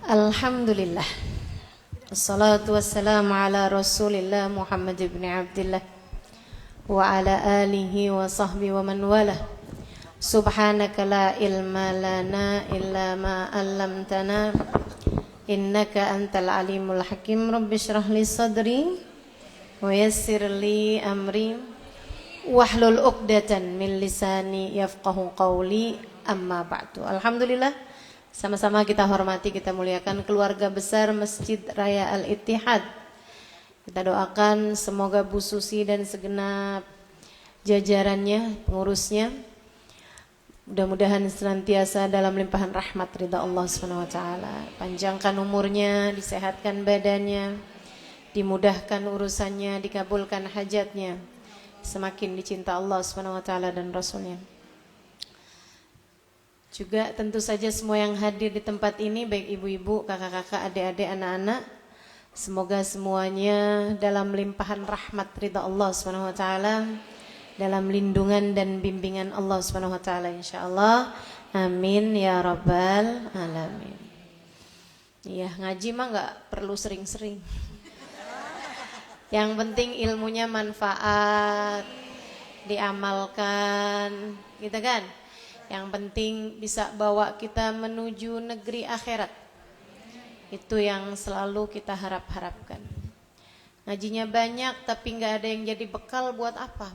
Alhamdulillah. Assalatu wassalamu ala Rasulillah Muhammad ibn Abdillah wa ala alihi wa sahbihi wa man wala. Subhanaka la ilma lana illa ma 'allamtana innaka antal alimul hakim. Rabbi shrah li sadri wa yassir li amri wahlul 'uqdatan min lisani yafqahu qawli. Amma ba'du. Alhamdulillah, sama-sama kita hormati, kita muliakan keluarga besar Masjid Raya Al-Ittihad. Kita doakan semoga Bu Susi dan segenap jajarannya, pengurusnya, mudah-mudahan senantiasa dalam limpahan rahmat ridha Allah Subhanahu wa taala. Panjangkan umurnya, disehatkan badannya, dimudahkan urusannya, dikabulkan hajatnya, semakin dicinta Allah Subhanahu wa taala dan Rasulnya. Juga tentu saja semua yang hadir di tempat ini, baik ibu-ibu, kakak-kakak, adik-adik, anak-anak, semoga semuanya dalam limpahan rahmat ridha Allah Subhanahu wa taala, dalam lindungan dan bimbingan Allah Subhanahu wa taala insyaallah. Amin ya rabbal alamin. Iya, ngaji mah enggak perlu sering-sering. Yang penting ilmunya manfaat, diamalkan, gitu kan? Yang penting bisa bawa kita menuju negeri akhirat. Itu yang selalu kita harap-harapkan. Ngajinya banyak tapi gak ada yang jadi bekal buat apa?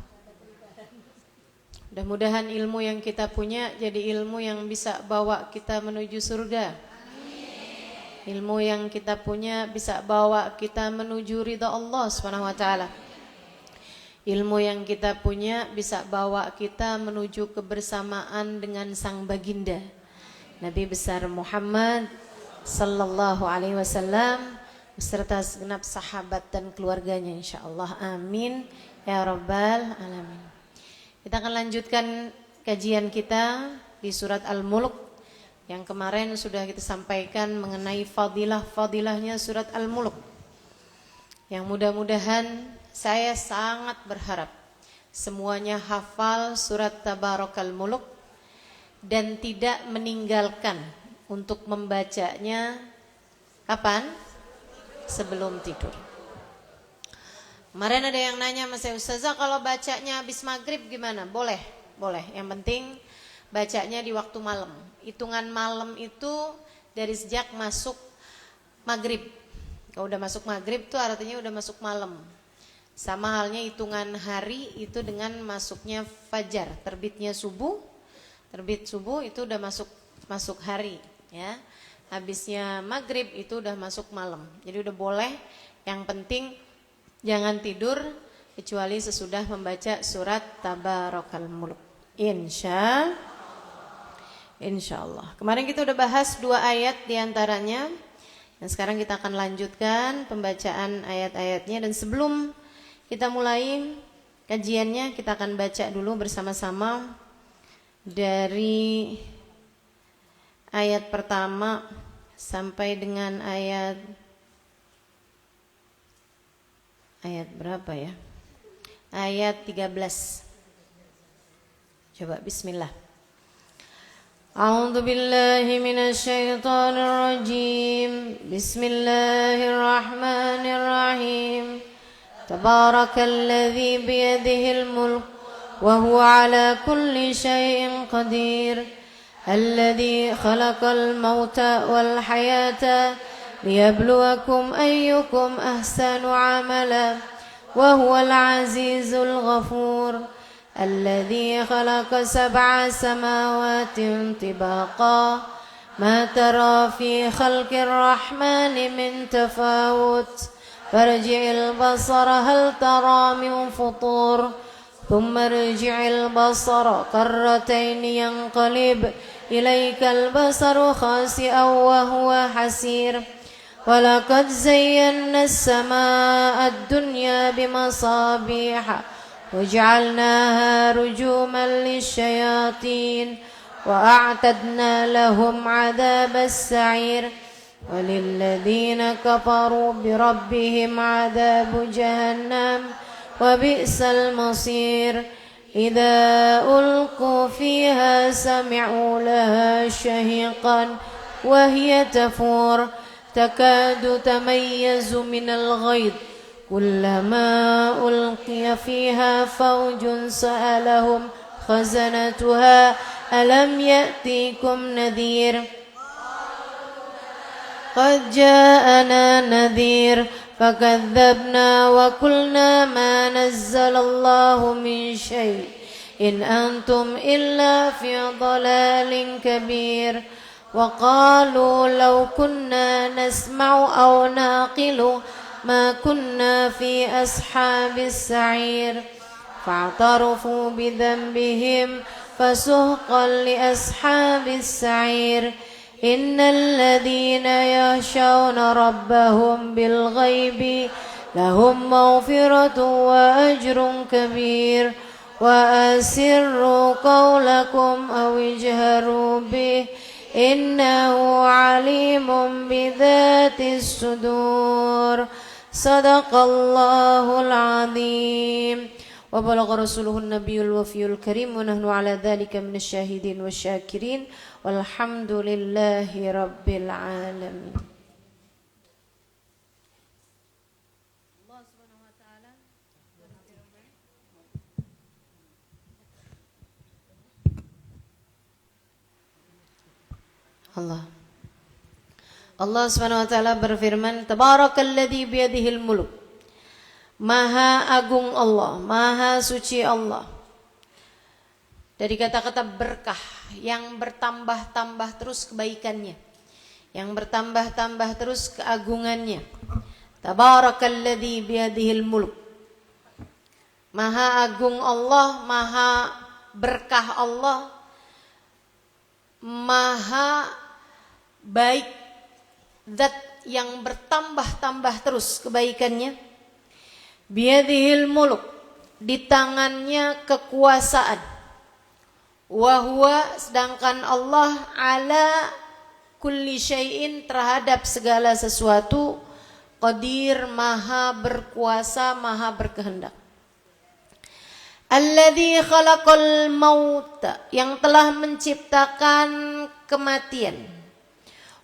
Mudah-mudahan ilmu yang kita punya jadi ilmu yang bisa bawa kita menuju surga. Ilmu yang kita punya bisa bawa kita menuju ridha Allah Subhanahu wa taala. Ilmu yang kita punya bisa bawa kita menuju kebersamaan dengan sang baginda Nabi besar Muhammad sallallahu alaihi wasallam beserta segenap sahabat dan keluarganya insyaallah. Amin ya rabbal alamin. Kita akan lanjutkan kajian kita di surat Al-Mulk yang kemarin sudah kita sampaikan mengenai fadilah-fadilahnya surat Al-Mulk. Yang mudah-mudahan saya sangat berharap semuanya hafal surat Tabarakal Mulk dan tidak meninggalkan untuk membacanya kapan? Sebelum tidur. Kemarin ada yang nanya sama saya, Ustazah kalau bacanya habis maghrib gimana? Boleh, boleh. Yang penting bacanya di waktu malam. Hitungan malam itu dari sejak masuk maghrib. Kalau udah masuk maghrib tuh artinya udah masuk malam. Sama halnya hitungan hari itu dengan masuknya fajar, terbitnya subuh. Terbit subuh itu udah masuk hari, ya. Habisnya maghrib itu udah masuk malam. Jadi udah boleh. Yang penting jangan tidur kecuali sesudah membaca surat Tabarakal Mulk. Insyaallah. Kemarin kita udah bahas 2 ayat diantaranya. Dan sekarang kita akan lanjutkan pembacaan ayat-ayatnya. Dan sebelum kita mulai kajiannya, kita akan baca dulu bersama-sama dari ayat pertama sampai dengan ayat berapa ya? Ayat 13. Coba bismillah. A'udzu billahi minasy syaithanir rajim. Bismillahirrahmanirrahim. Tabarakalladzi biyadihil mulk wa huwa ala kulli syai'in qadir. Alladzi khalaqal mauta wal hayata liyabluwakum ayyukum ahsanu amala wa huwal azizul ghafur. الذي خلق 7 سماوات طباقا ما ترى في خلق الرحمن من تفاوت فارجع البصر هل ترى من فطور ثم ارجع البصر كرتين ينقلب إليك البصر خاسئا وهو حسير ولقد زينا السماء الدنيا بمصابيح وجعلناها رجوما للشياطين وأعتدنا لهم عذاب السعير وللذين كفروا بربهم عذاب جهنم وبئس المصير إذا ألقوا فيها سمعوا لها شهيقا وهي تفور تكاد تميز من الغيظ كلما ألقي فيها فوج سألهم خزنتها ألم يأتيكم نذير قد جاءنا نذير فكذبنا وقلنا ما نزل الله من شيء إن أنتم إلا في ضلال كبير وقالوا لو كنا نسمع أو نعقل ما كنا في أصحاب السعير فاعترفوا بذنبهم فسحقا لأصحاب السعير إن الذين يخشون ربهم بالغيب لهم مغفرة وأجر كبير وأسروا قولكم أو اجهروا به إنه عليم بذات الصدور صدق الله العظيم وبلغ رسوله النبي الوفي الكريم ونحن على ذلك من الشاهدين والشاكرين والحمد لله رب العالمين. Allah Subhanahu wa taala berfirman, Tabarakalladzi biyadihil mulk. Maha agung Allah, maha suci Allah. Dari kata-kata berkah yang bertambah-tambah terus kebaikannya, yang bertambah-tambah terus keagungannya. Tabarakalladzi biyadihil mulk. Maha agung Allah, maha berkah Allah, maha baik, zat yang bertambah-tambah terus kebaikannya. Biyadihil mulk, di tangannya kekuasaan. Wahwa, sedangkan Allah ala kulli syai'in, terhadap segala sesuatu, qadir, maha berkuasa, maha berkehendak. Alladzi khalaqal mauta, yang telah menciptakan kematian,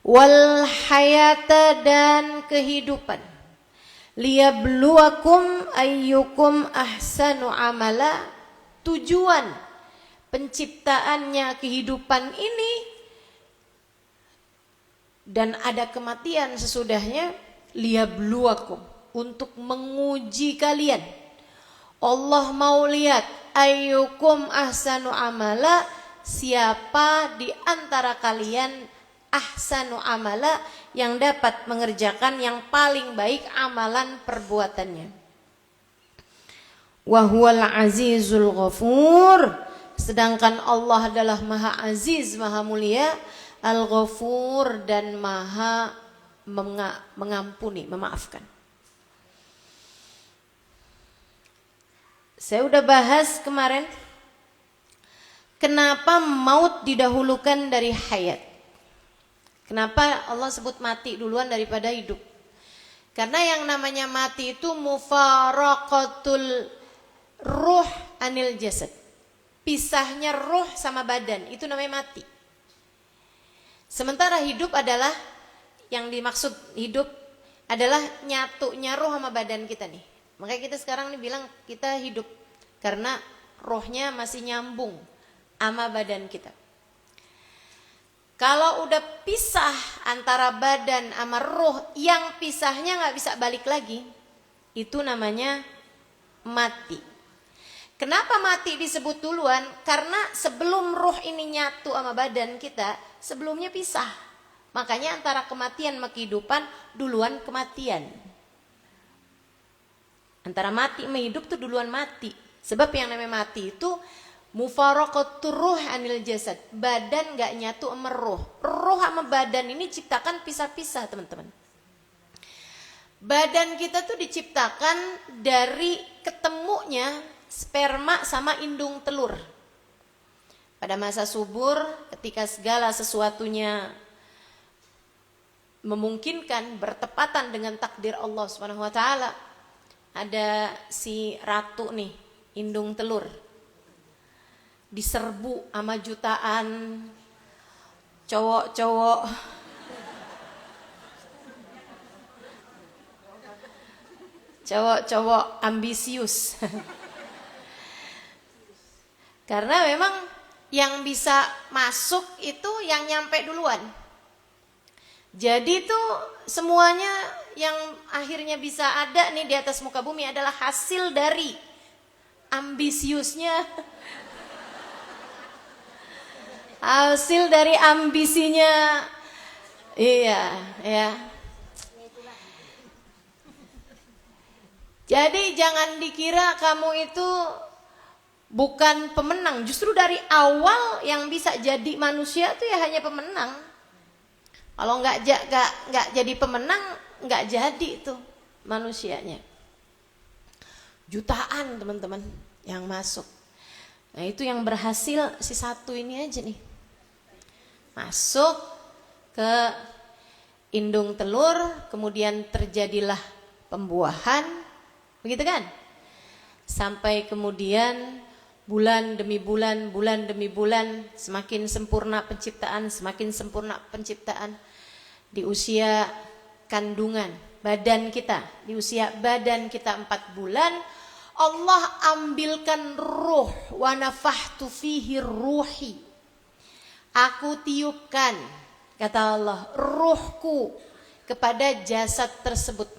wal hayata, dan kehidupan, liyabluwakum ayyukum ahsanu amala. Tujuan penciptaannya kehidupan ini dan ada kematian sesudahnya, liyabluwakum, untuk menguji kalian. Allah mau lihat ayyukum ahsanu amala, siapa di antara kalian ahsanu amala, yang dapat mengerjakan yang paling baik amalan perbuatannya. Wa huwal azizul ghafur, sedangkan Allah adalah maha aziz, maha mulia, al-ghafur, dan maha mengampuni, memaafkan. Saya udah bahas kemarin kenapa maut didahulukan dari hayat. Kenapa Allah sebut mati duluan daripada hidup? Karena yang namanya mati itu mufaraqatul ruh anil jasad. Pisahnya ruh sama badan, itu namanya mati. Sementara hidup adalah, yang dimaksud hidup adalah nyatunya ruh sama badan kita nih. Makanya kita sekarang nih bilang kita hidup karena rohnya masih nyambung sama badan kita. Kalau udah pisah antara badan sama roh, yang pisahnya nggak bisa balik lagi, itu namanya mati. Kenapa mati disebut duluan? Karena sebelum roh ini nyatu sama badan kita, sebelumnya pisah. Makanya antara kematian sama kehidupan, duluan kematian. Antara mati sama hidup tuh duluan mati. Sebab yang namanya mati itu mufaraqatur ruh anil jasad. Badan gak nyatu sama roh. Roh sama badan ini ciptakan pisah-pisah, teman-teman. Badan kita tuh diciptakan dari ketemunya sperma sama indung telur. Pada masa subur, ketika segala sesuatunya memungkinkan, bertepatan dengan takdir Allah Subhanahu wa taala, ada si ratu nih, indung telur, diserbu sama jutaan cowok-cowok cowok-cowok ambisius. Karena memang yang bisa masuk itu yang nyampe duluan. Jadi tuh semuanya yang akhirnya bisa ada nih di atas muka bumi adalah hasil dari ambisiusnya. Hasil dari ambisinya. Iya, ya. Jadi jangan dikira kamu itu bukan pemenang. Justru dari awal yang bisa jadi manusia itu ya hanya pemenang. Kalau nggak jadi pemenang, nggak jadi itu manusianya. Jutaan teman-teman yang masuk. Nah itu yang berhasil si satu ini aja nih. Masuk ke indung telur, kemudian terjadilah pembuahan, begitu kan? Sampai kemudian bulan demi bulan, bulan demi bulan, semakin sempurna penciptaan, semakin sempurna penciptaan. Di usia kandungan badan kita, di usia badan kita 4 bulan, Allah ambilkan ruh, wa nafahtu fihi ruhi. Aku tiupkan, kata Allah, ruhku kepada jasad tersebut.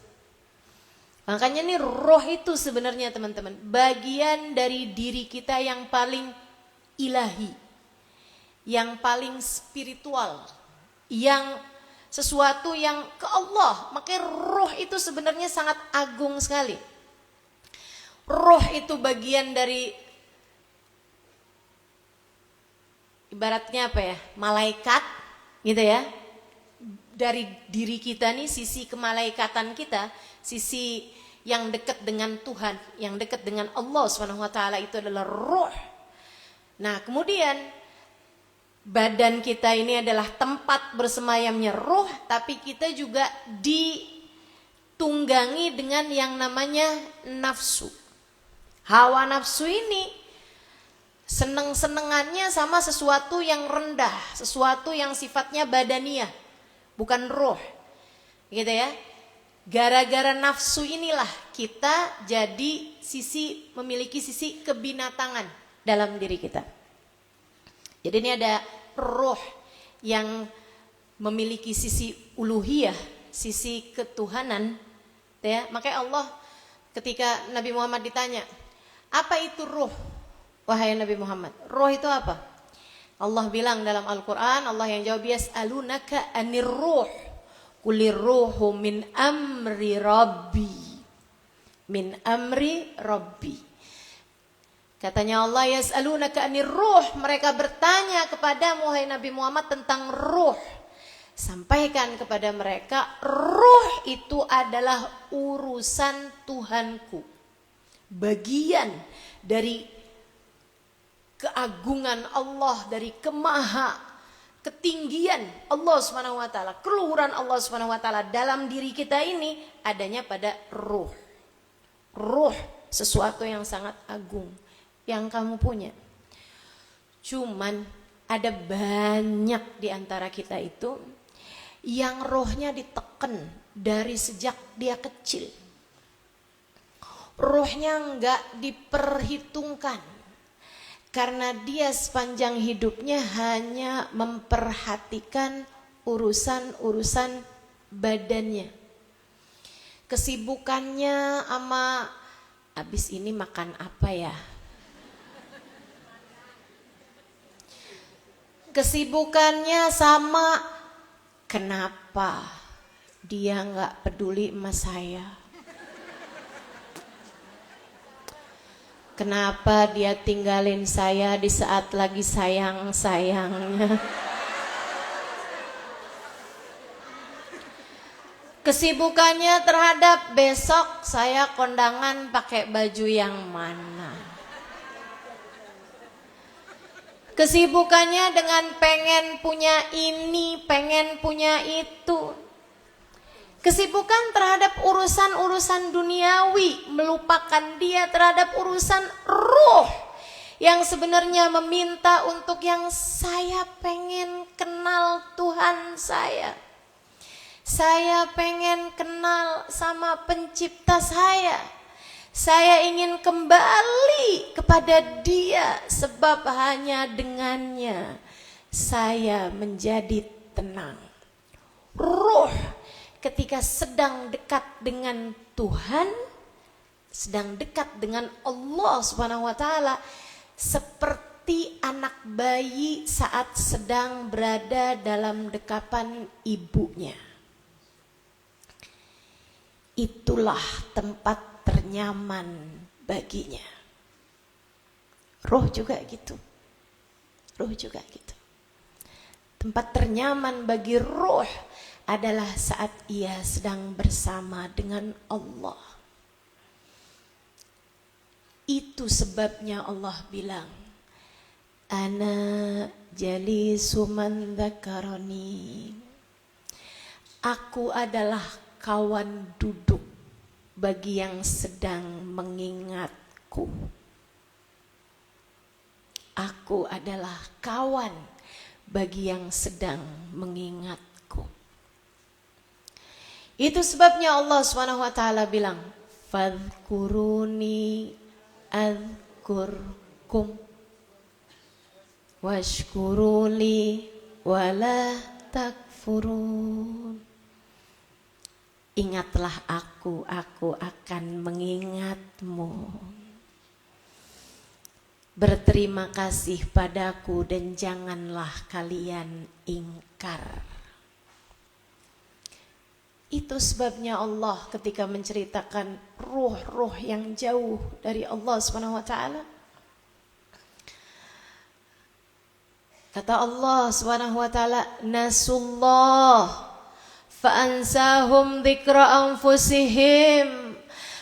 Makanya nih roh itu sebenarnya teman-teman bagian dari diri kita yang paling ilahi, yang paling spiritual, yang sesuatu yang ke Allah. Makanya roh itu sebenarnya sangat agung sekali. Roh itu bagian dari ibaratnya apa ya, malaikat gitu ya. Dari diri kita nih sisi kemalaikatan kita, sisi yang dekat dengan Tuhan, yang dekat dengan Allah SWT itu adalah roh. Nah kemudian badan kita ini adalah tempat bersemayamnya roh, tapi kita juga ditunggangi dengan yang namanya nafsu. Hawa nafsu ini seneng-senengannya sama sesuatu yang rendah, sesuatu yang sifatnya badaniah, bukan roh, gitu ya. Gara-gara nafsu inilah kita jadi memiliki sisi kebinatangan dalam diri kita. Jadi ini ada roh yang memiliki sisi uluhiyah, sisi ketuhanan, ya. Makanya Allah ketika Nabi Muhammad ditanya, apa itu roh? Wahai Nabi Muhammad, roh itu apa? Allah bilang dalam Al-Quran, Allah yang jawab, yas'alunaka anir ruh, kulir ruhu min amri rabbi. Min amri rabbi. Katanya Allah, yas'alunaka anir ruh, mereka bertanya kepada wahai Nabi Muhammad tentang ruh. Sampaikan kepada mereka, ruh itu adalah urusan Tuhanku. Bagian dari keagungan Allah, dari ketinggian Allah SWT, keluhuran Allah SWT dalam diri kita ini adanya pada ruh. Ruh sesuatu yang sangat agung yang kamu punya. Cuman ada banyak di antara kita itu yang rohnya ditekan dari sejak dia kecil. Rohnya enggak diperhitungkan karena dia sepanjang hidupnya hanya memperhatikan urusan-urusan badannya. Kesibukannya sama abis ini makan apa ya? Kesibukannya sama kenapa dia nggak peduli sama saya? Kenapa dia tinggalin saya di saat lagi sayang-sayangnya? Kesibukannya terhadap besok saya kondangan pakai baju yang mana? Kesibukannya dengan pengen punya ini, pengen punya itu. Kesibukan terhadap urusan-urusan duniawi, melupakan dia terhadap urusan ruh yang sebenarnya meminta untuk yang saya pengen kenal Tuhan saya. Saya pengen kenal sama pencipta saya. Saya ingin kembali kepada Dia, sebab hanya dengannya saya menjadi tenang. Ruh ketika sedang dekat dengan Tuhan, sedang dekat dengan Allah Subhanahu wa taala, seperti anak bayi saat sedang berada dalam dekapan ibunya. Itulah tempat ternyaman baginya. Roh juga gitu. Roh juga gitu. Tempat ternyaman bagi roh adalah saat ia sedang bersama dengan Allah. Itu sebabnya Allah bilang, Ana jalisu man dzakarani. Aku adalah kawan duduk bagi yang sedang mengingatku. Aku adalah kawan bagi yang sedang mengingatku. Itu sebabnya Allah SWT bilang, fadhkuruni adzkurkum washkuruli wala takfurun. Ingatlah aku akan mengingatmu. Berterima kasih padaku dan janganlah kalian ingkar. Itu sebabnya Allah ketika menceritakan ruh-ruh yang jauh dari Allah SWT, kata Allah SWT, nasullah fa'ansahum dzikra anfusihim.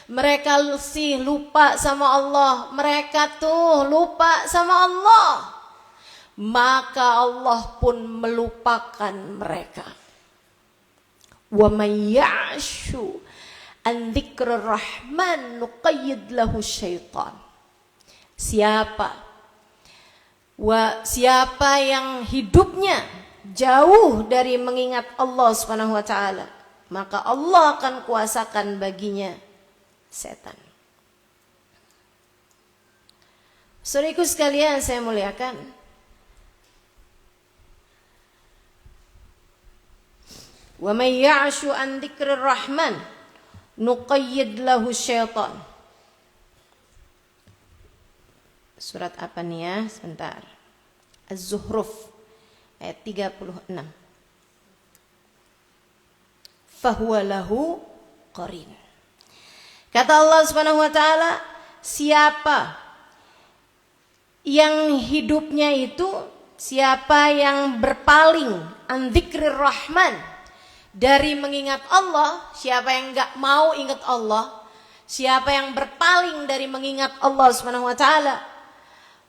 Mereka sih lupa sama Allah. Mereka tuh lupa sama Allah. Maka Allah pun melupakan mereka. Wa may ya'shu an dzikrir rahman nuqayyid lahu syaitan. Siapa yang hidupnya jauh dari mengingat Allah Subhanahu wa taala, maka Allah akan kuasakan baginya setan. Saudaraku sekalian saya muliakan, wa may ya'shu an dzikrir rahman nuqayyid lahu syaitan. Surat apa nih ya? Sebentar. Az-Zuhruf ayat 36. Fahuwa lahu qarin. Kata Allah Subhanahu wa taala, siapa yang hidupnya itu, siapa yang berpaling an dzikrir rahman, dari mengingat Allah, siapa yang enggak mau ingat Allah, siapa yang berpaling dari mengingat Allah Subhanahu wa taala,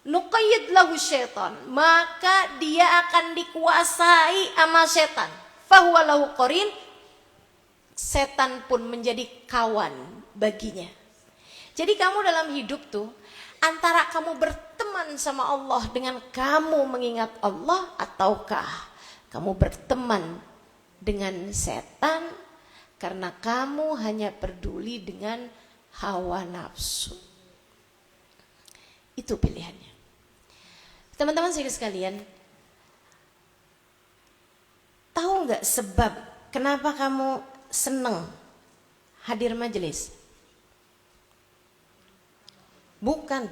nuqayyid lahu syaitan, maka dia akan dikuasai sama setan. Fahuwa lahu qarin, setan pun menjadi kawan baginya. Jadi kamu dalam hidup tuh, antara kamu berteman sama Allah dengan kamu mengingat Allah, ataukah kamu berteman dengan setan karena kamu hanya peduli dengan hawa nafsu. Itu pilihannya. Teman-teman sekalian, tahu nggak sebab kenapa kamu senang hadir majelis? Bukan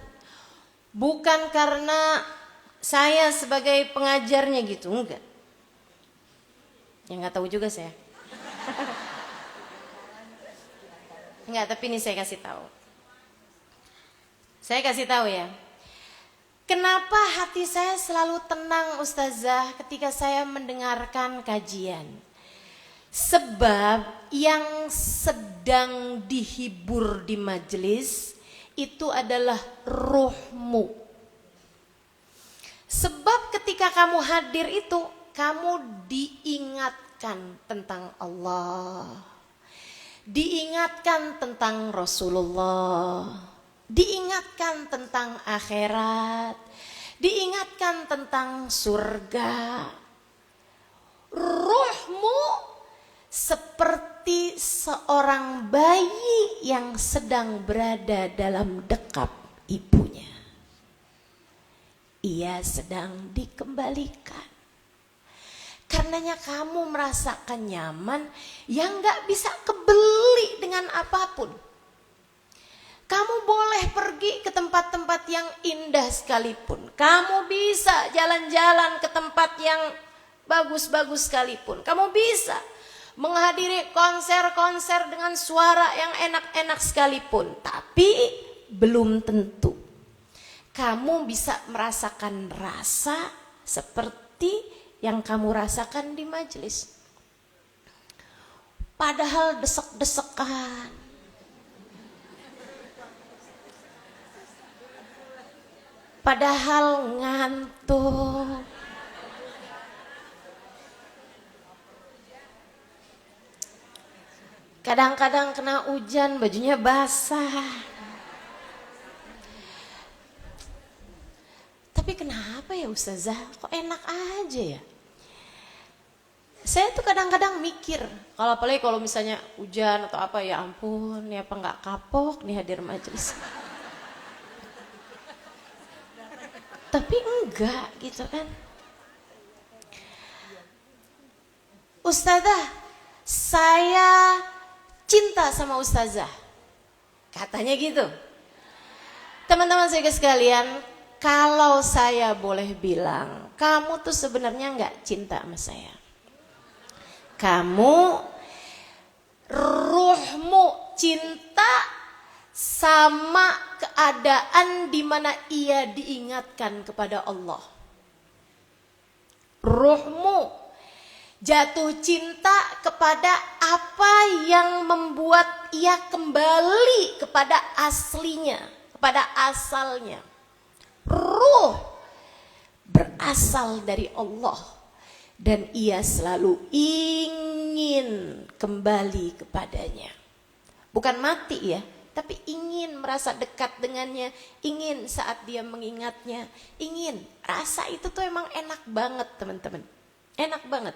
karena saya sebagai pengajarnya gitu, enggak. Ya nggak tahu juga saya. Enggak, tapi ini saya kasih tahu. Saya kasih tahu ya. Kenapa hati saya selalu tenang Ustazah ketika saya mendengarkan kajian? Sebab yang sedang dihibur di majelis itu adalah ruhmu. Sebab ketika kamu hadir itu, kamu diingatkan tentang Allah, diingatkan tentang Rasulullah, diingatkan tentang akhirat, diingatkan tentang surga. Ruhmu seperti seorang bayi yang sedang berada dalam dekap ibunya. Ia sedang dikembalikan. Karenanya kamu merasakan nyaman yang gak bisa kebeli dengan apapun. Kamu boleh pergi ke tempat-tempat yang indah sekalipun. Kamu bisa jalan-jalan ke tempat yang bagus-bagus sekalipun. Kamu bisa menghadiri konser-konser dengan suara yang enak-enak sekalipun. Tapi belum tentu kamu bisa merasakan rasa seperti yang kamu rasakan di majelis. Padahal desek-desekan. Padahal ngantuk. Kadang-kadang kena hujan, bajunya basah. Tapi kenapa ya Ustazah? Kok enak aja ya? Saya tuh kadang-kadang mikir, kalau apalagi kalau misalnya hujan atau apa, ya ampun, ya apa nggak kapok nih hadir majelis. Tapi enggak gitu kan. Ustazah, saya cinta sama Ustazah. Katanya gitu. Teman-teman saya sekalian, kalau saya boleh bilang, kamu tuh sebenarnya nggak cinta sama saya. Kamu ruhmu cinta sama keadaan di mana ia diingatkan kepada Allah. Ruhmu jatuh cinta kepada apa yang membuat ia kembali kepada aslinya, kepada asalnya. Ruh berasal dari Allah. Dan ia selalu ingin kembali kepadanya. Bukan mati ya, tapi ingin merasa dekat dengannya. Ingin saat dia mengingatnya. Ingin. Rasa itu tuh emang enak banget teman-teman. Enak banget.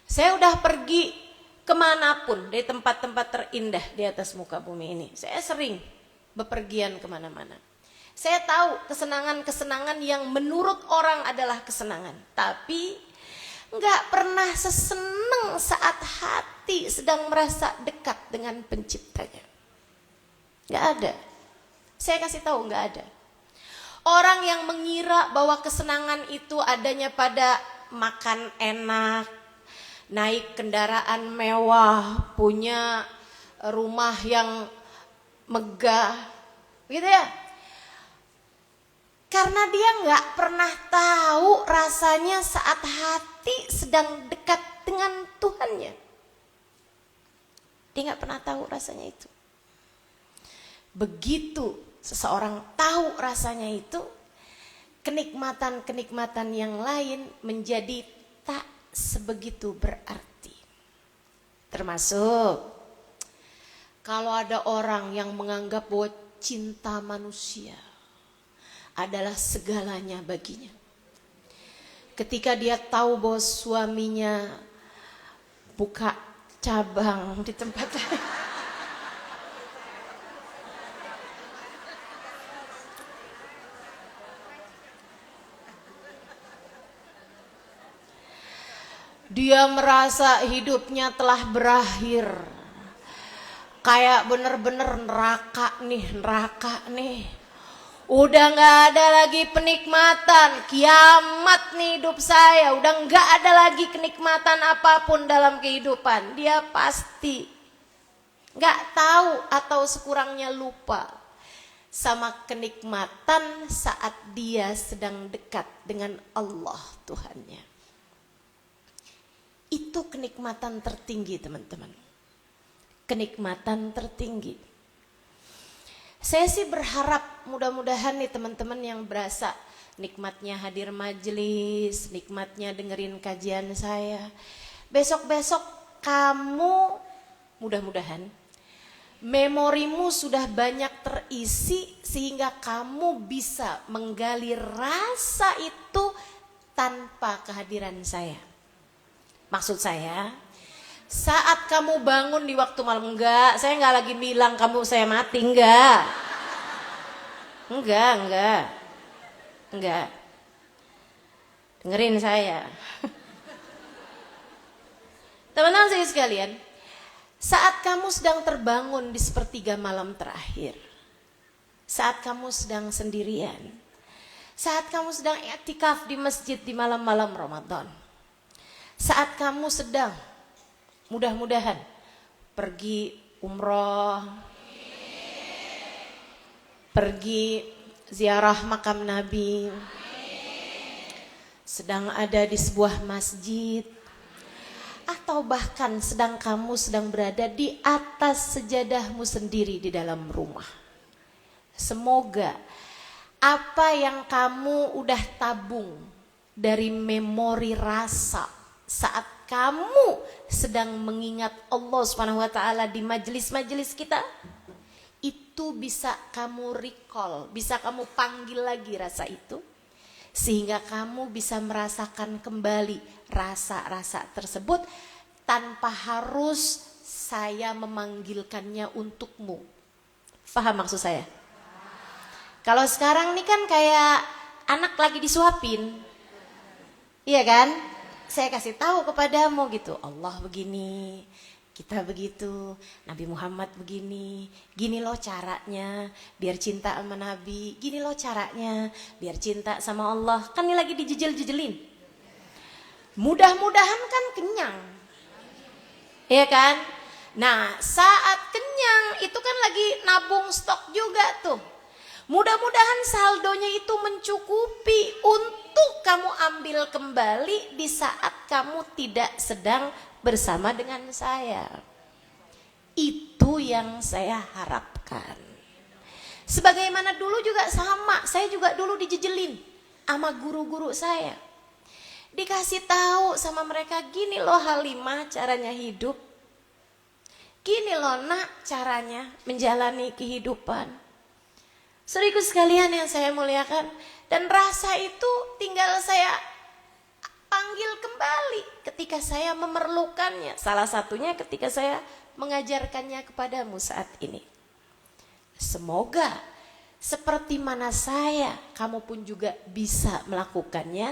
Saya udah pergi kemanapun dari tempat-tempat terindah di atas muka bumi ini. Saya sering bepergian kemana-mana. Saya tahu kesenangan-kesenangan yang menurut orang adalah kesenangan. Tapi nggak pernah seseneng saat hati sedang merasa dekat dengan penciptanya. Nggak ada. Saya kasih tahu nggak ada. Orang yang mengira bahwa kesenangan itu adanya pada makan enak, naik kendaraan mewah, punya rumah yang megah, gitu ya. Karena dia nggak pernah tahu rasanya saat hati sedang dekat dengan Tuhannya. Dia nggak pernah tahu rasanya itu. Begitu seseorang tahu rasanya itu, kenikmatan-kenikmatan yang lain menjadi tak sebegitu berarti. Termasuk kalau ada orang yang menganggap bahwa cinta manusia adalah segalanya baginya. Ketika dia tahu bahwa suaminya buka cabang di tempat lain, dia merasa hidupnya telah berakhir. Kayak bener-bener neraka nih. Udah gak ada lagi penikmatan, kiamat nih hidup saya. Udah gak ada lagi kenikmatan apapun dalam kehidupan. Dia pasti gak tahu atau sekurangnya lupa sama kenikmatan saat dia sedang dekat dengan Allah Tuhannya. Itu kenikmatan tertinggi teman-teman. Kenikmatan tertinggi. Saya sih berharap mudah-mudahan nih teman-teman yang berasa nikmatnya hadir majelis, nikmatnya dengerin kajian saya. Besok-besok kamu mudah-mudahan memorimu sudah banyak terisi sehingga kamu bisa menggali rasa itu tanpa kehadiran saya. Maksud saya, Saat kamu bangun di waktu malam, enggak, saya enggak lagi bilang kamu saya mati, enggak. Enggak. Dengerin saya. Teman-teman saya sekalian, saat kamu sedang terbangun di sepertiga malam terakhir, saat kamu sedang sendirian, saat kamu sedang i'tikaf di masjid di malam-malam Ramadan, saat kamu sedang mudah-mudahan pergi umroh, pergi ziarah makam Nabi, sedang ada di sebuah masjid, atau bahkan kamu sedang berada di atas sejadahmu sendiri di dalam rumah. Semoga apa yang kamu udah tabung dari memori rasa saat kamu sedang mengingat Allah SWT di majelis-majelis kita, itu bisa kamu recall, bisa kamu panggil lagi rasa itu, sehingga kamu bisa merasakan kembali rasa-rasa tersebut tanpa harus saya memanggilkannya untukmu. Faham maksud saya? Kalau sekarang nih kan kayak anak lagi disuapin, iya kan? Saya kasih tahu kepadamu gitu, Allah begini, kita begitu, Nabi Muhammad begini, gini loh caranya biar cinta sama Nabi, gini loh caranya biar cinta sama Allah. Kan ini lagi dijejel-jejelin. Mudah-mudahan kan kenyang, iya kan? Nah, saat kenyang itu kan lagi nabung stok juga tuh. Mudah-mudahan saldonya itu mencukupi untuk kamu ambil kembali di saat kamu tidak sedang bersama dengan saya. Itu yang saya harapkan. Sebagaimana dulu juga sama, saya juga dulu dijejelin sama guru-guru saya. Dikasih tahu sama mereka, gini loh Halimah caranya hidup. Gini loh nak caranya menjalani kehidupan. Saudaraku sekalian yang saya muliakan, dan rasa itu tinggal saya panggil kembali ketika saya memerlukannya. Salah satunya ketika saya mengajarkannya kepadamu saat ini. Semoga seperti mana saya, kamu pun juga bisa melakukannya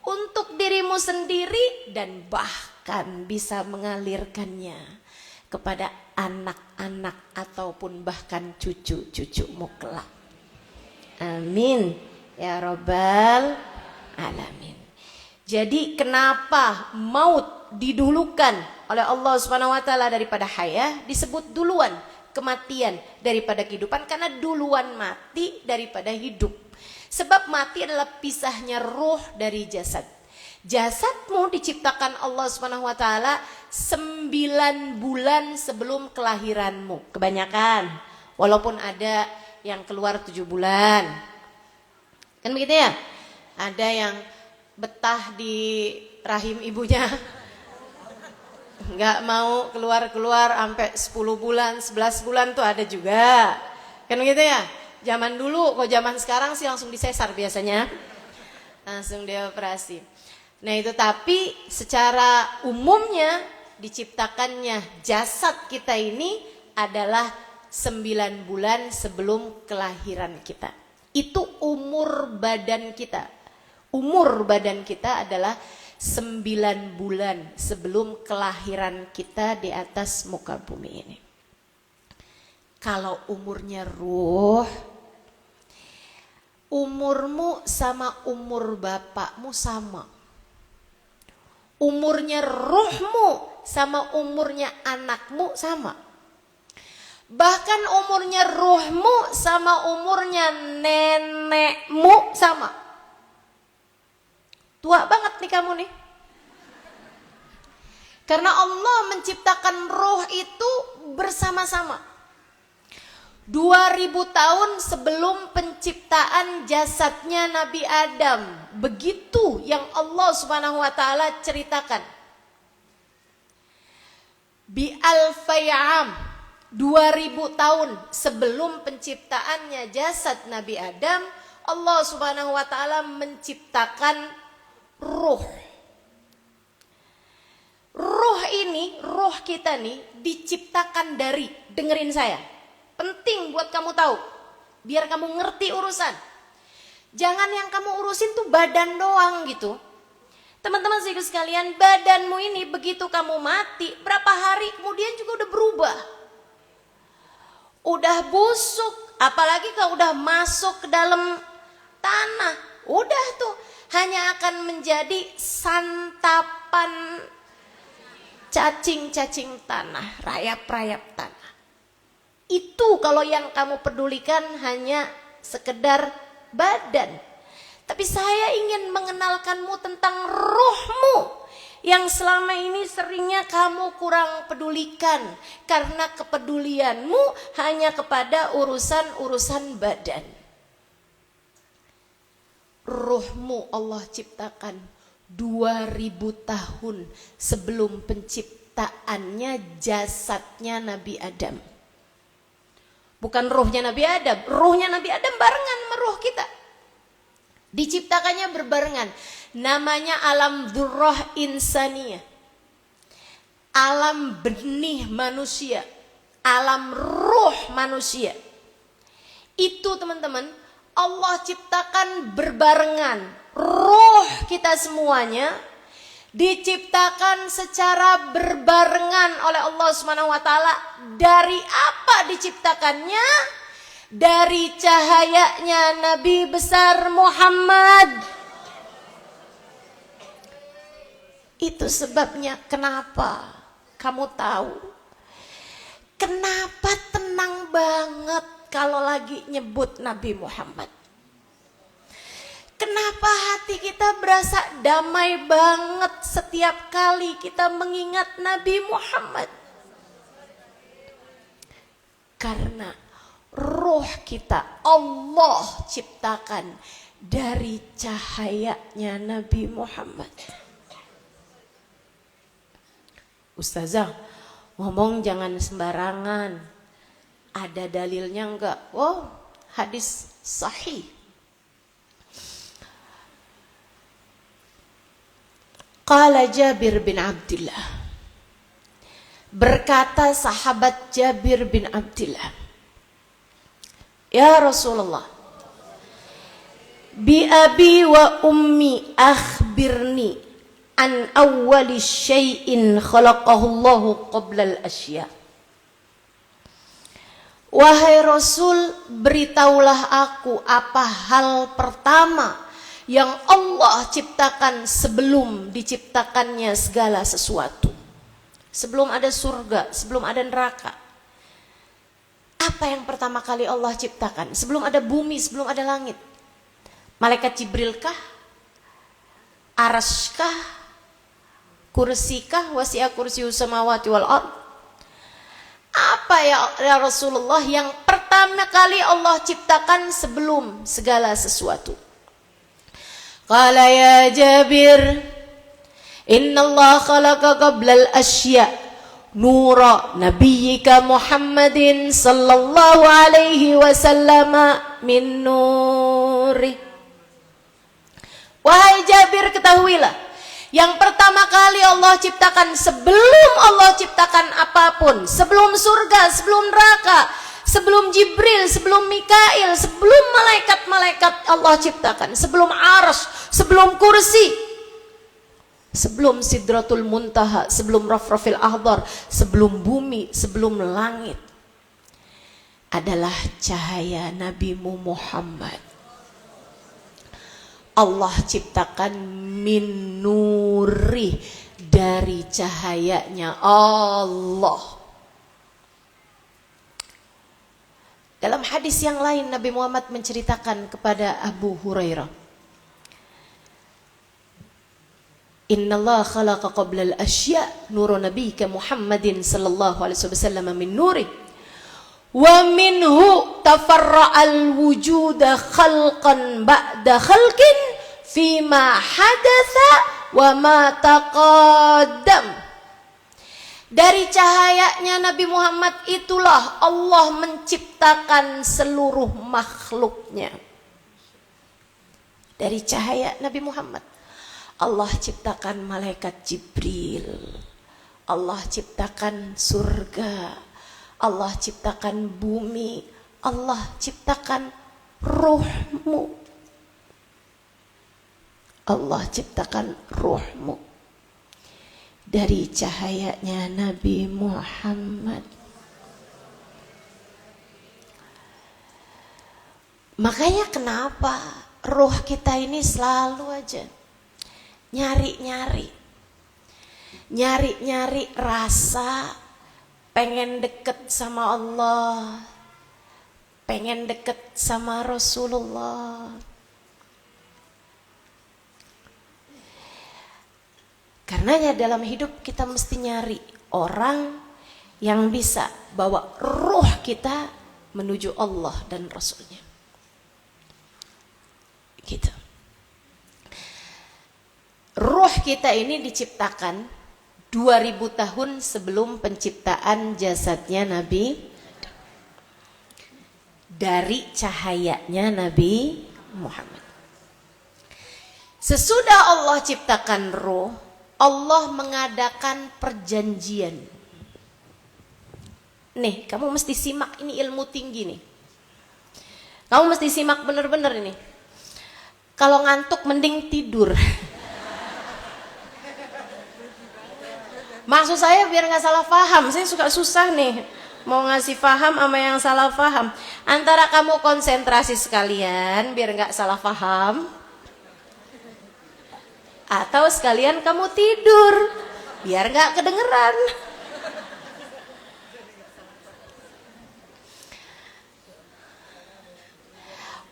untuk dirimu sendiri dan bahkan bisa mengalirkannya kepada anak-anak ataupun bahkan cucu-cucumu kelak. Amin ya Rabbal Alamin. Jadi kenapa maut didulukan oleh Allah Subhanahu wa taala daripada hayah, disebut duluan kematian daripada kehidupan, karena duluan mati daripada hidup. Sebab mati adalah pisahnya ruh dari jasad. Jasadmu diciptakan Allah Subhanahu wa taala 9 bulan sebelum kelahiranmu. Kebanyakan, walaupun ada yang keluar 7 bulan. Kan begitu ya? Ada yang betah di rahim ibunya, nggak mau keluar-keluar sampai 10 bulan, 11 bulan tuh ada juga. Kan begitu ya? Zaman dulu, kok zaman sekarang sih langsung disesar biasanya. Langsung dioperasi. Nah itu, tapi secara umumnya diciptakannya jasad kita ini adalah 9 bulan sebelum kelahiran kita. Itu umur badan kita. Umur badan kita adalah 9 bulan sebelum kelahiran kita di atas muka bumi ini. Kalau umurnya ruh, umurmu sama umur bapakmu sama. Umurnya ruhmu sama umurnya anakmu sama. Bahkan umurnya ruhmu sama umurnya nenekmu sama. Tua banget nih kamu nih. Karena Allah menciptakan ruh itu bersama-sama. 2000 tahun sebelum penciptaan jasadnya Nabi Adam. Begitu yang Allah Subhanahu wa taala ceritakan. Bi alfayam, 2000 tahun sebelum penciptaannya jasad Nabi Adam, Allah Subhanahu wa taala menciptakan ruh. Ruh ini ini, roh kita nih diciptakan dari, dengerin saya. Penting buat kamu tahu, biar kamu ngerti urusan. Jangan yang kamu urusin tuh badan doang gitu. Teman-teman sekalian, badanmu ini begitu kamu mati, berapa hari kemudian juga udah berubah. Udah busuk, apalagi kalau udah masuk ke dalam tanah, udah tuh hanya akan menjadi santapan cacing-cacing tanah, rayap-rayap tanah. Itu kalau yang kamu pedulikan hanya sekedar badan. Tapi saya ingin mengenalkanmu tentang rohmu yang selama ini seringnya kamu kurang pedulikan karena kepedulianmu hanya kepada urusan-urusan badan. Rohmu Allah ciptakan 2000 tahun sebelum penciptaannya jasadnya Nabi Adam. Bukan rohnya Nabi Adam, rohnya Nabi Adam barengan sama roh kita. Diciptakannya berbarengan. Namanya alam dzurrah insaniyah. Alam benih manusia. Alam ruh manusia. Itu teman-teman, Allah ciptakan berbarengan. Ruh kita semuanya diciptakan secara berbarengan oleh Allah Subhanahu wa taala. Dari apa diciptakannya? Dari cahayanya Nabi besar Muhammad. Itu sebabnya kenapa kamu tahu kenapa tenang banget kalau lagi nyebut Nabi Muhammad. Kenapa hati kita berasa damai banget setiap kali kita mengingat Nabi Muhammad? Karena roh kita Allah ciptakan dari cahayanya Nabi Muhammad. Ustazah, ngomong jangan sembarangan. Ada dalilnya enggak? Oh, hadis sahih. Qala Jabir bin Abdullah. Berkata sahabat Jabir bin Abdullah, ya Rasulullah, bi abi wa ummi akhbirni an awwali syai'in khalaqahu Allahu qabla al-asya. Wahai Rasul, beritahulah aku apa hal pertama yang Allah ciptakan sebelum diciptakannya segala sesuatu. Sebelum ada surga, sebelum ada neraka. Apa yang pertama kali Allah ciptakan? Sebelum ada bumi, sebelum ada langit. Malaikat Jibril kah? Arasy kah? Kursi kah? Wasi'a kursiyus samawati wal ard. Apa ya Rasulullah yang pertama kali Allah ciptakan sebelum segala sesuatu? Qala ya Jabir, inna Allah khalaqa qabla al-asya nura nabiyyika Muhammadin sallallahu alaihi wasallam min nuri. Wahai Jabir, ketahuilah, yang pertama kali Allah ciptakan sebelum Allah ciptakan apapun, sebelum surga, sebelum neraka, sebelum Jibril, sebelum Mikail, sebelum malaikat-malaikat Allah ciptakan, sebelum Arsy, sebelum kursi, sebelum Sidratul Muntaha, sebelum Rafrafil Ahdar, sebelum bumi, sebelum langit, adalah cahaya Nabimu Muhammad. Allah ciptakan min nuri, dari cahayanya Allah. Dalam hadis yang lain Nabi Muhammad menceritakan kepada Abu Hurairah, innallaha khalaqa qabla al-asya nura nabiyyika Muhammadin sallallahu alaihi wasallam min nuri wa minhu tafarra'al wujuda khalqan ba'da khalqin fima hadatsa wa ma taqaddam. Dari cahayanya Nabi Muhammad itulah Allah menciptakan seluruh makhluknya. Dari cahaya Nabi Muhammad Allah ciptakan malaikat Jibril, Allah ciptakan surga, Allah ciptakan bumi, Allah ciptakan ruhmu. Allah ciptakan ruhmu dari cahayanya Nabi Muhammad. Makanya kenapa ruh kita ini selalu aja nyari-nyari rasa pengen deket sama Allah, pengen deket sama Rasulullah. Karenanya dalam hidup kita mesti nyari orang yang bisa bawa ruh kita menuju Allah dan Rasulnya. Gitu. Ruh kita ini diciptakan 2000 tahun sebelum penciptaan jasadnya Nabi, dari cahayanya Nabi Muhammad. Sesudah Allah ciptakan ruh, Allah mengadakan perjanjian. Nih, kamu mesti simak, ini ilmu tinggi nih. Kamu mesti simak bener-bener ini. Kalau ngantuk mending tidur. Maksud saya biar gak salah paham. Saya suka susah nih mau ngasih paham sama yang salah paham. Antara kamu konsentrasi sekalian biar gak salah paham, atau sekalian kamu tidur biar gak kedengeran.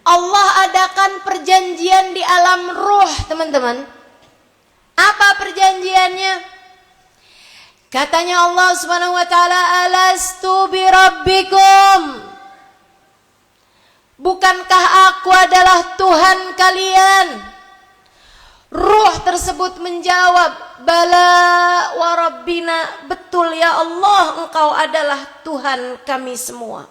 Allah adakan perjanjian di alam ruh, teman-teman. Apa perjanjiannya? Katanya Allah Subhanahu wa taala, "Alastu birabbikum?" Bukankah aku adalah Tuhan kalian? Ruh tersebut menjawab, "Bala wa rabbina." Betul ya Allah, Engkau adalah Tuhan kami semua.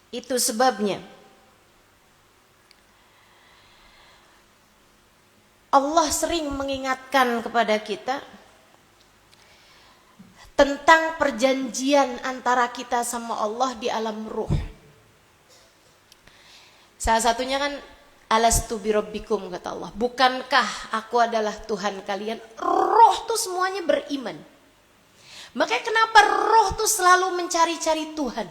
Itu sebabnya Allah sering mengingatkan kepada kita tentang perjanjian antara kita sama Allah di alam ruh. Salah satunya kan, "Alastu birabbikum," kata Allah. Bukankah aku adalah Tuhan kalian? Roh tuh semuanya beriman. Makanya kenapa roh tuh selalu mencari-cari Tuhan.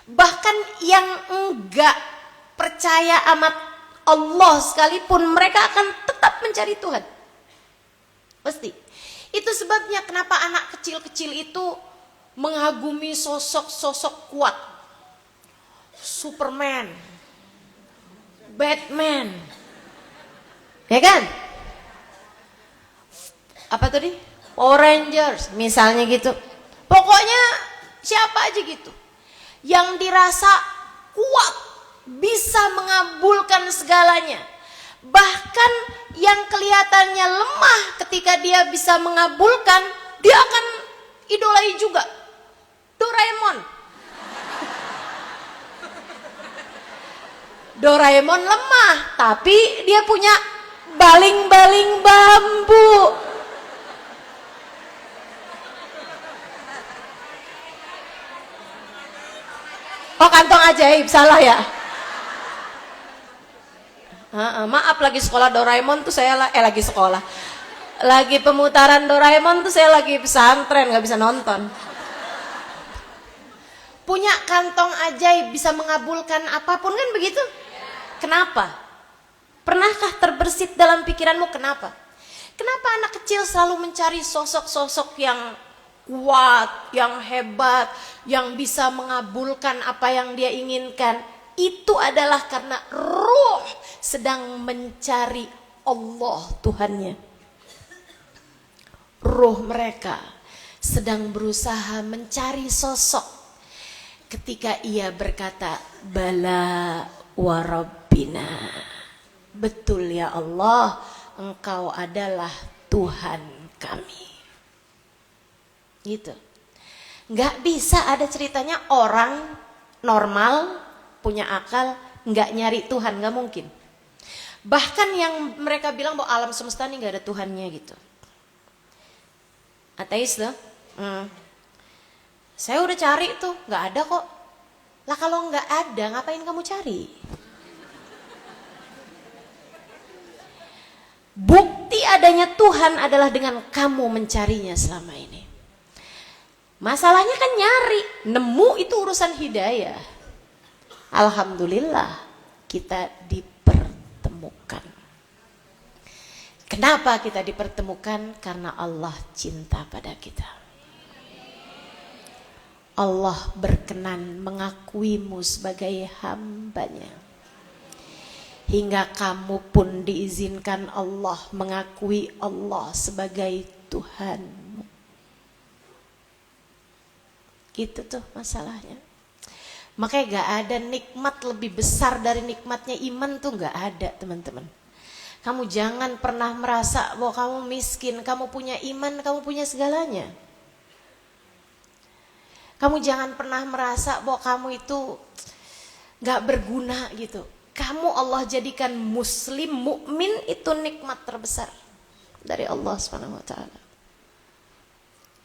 Bahkan yang enggak percaya amat Allah sekalipun, mereka akan tetap mencari Tuhan. Pasti. Itu sebabnya kenapa anak kecil-kecil itu mengagumi sosok-sosok kuat. Superman, Batman, ya kan? Apa tadi? Power Rangers, misalnya gitu. Pokoknya siapa aja gitu yang dirasa kuat, bisa mengabulkan segalanya. Bahkan yang kelihatannya lemah, ketika dia bisa mengabulkan, dia akan idolai juga. Doraemon. Doraemon lemah, tapi dia punya baling-baling bambu. Oh, kantong ajaib, salah ya? Maaf, lagi sekolah Doraemon tuh saya lagi sekolah. Lagi pemutaran Doraemon tuh saya lagi pesantren, nggak bisa nonton. Punya kantong ajaib, bisa mengabulkan apapun, kan begitu? Kenapa? Pernahkah terbersit dalam pikiranmu kenapa? Kenapa anak kecil selalu mencari sosok-sosok yang kuat, yang hebat, yang bisa mengabulkan apa yang dia inginkan? Itu adalah karena ruh sedang mencari Allah Tuhannya. Ruh mereka sedang berusaha mencari sosok. Ketika ia berkata, "Bala wa rabbina." Betul ya Allah, Engkau adalah Tuhan kami. Gitu. Nggak bisa ada ceritanya orang normal punya akal nggak nyari Tuhan, nggak mungkin. Bahkan yang mereka bilang bahwa alam semesta ini gak ada Tuhannya gitu. Ateis loh. Saya udah cari tuh, gak ada kok. Lah kalau gak ada, ngapain kamu cari? Bukti adanya Tuhan adalah dengan kamu mencarinya selama ini. Masalahnya kan nyari, nemu itu urusan hidayah. Alhamdulillah kita dipertemukan. Kenapa kita dipertemukan? Karena Allah cinta pada kita. Allah berkenan mengakuimu sebagai hambanya. Hingga kamu pun diizinkan Allah mengakui Allah sebagai Tuhanmu. Gitu tuh masalahnya. Makanya gak ada nikmat lebih besar dari nikmatnya iman tuh gak ada, teman-teman. Kamu jangan pernah merasa bahwa kamu miskin, kamu punya iman, kamu punya segalanya. Kamu jangan pernah merasa bahwa kamu itu gak berguna gitu. Kamu Allah jadikan muslim, mukmin itu nikmat terbesar dari Allah SWT.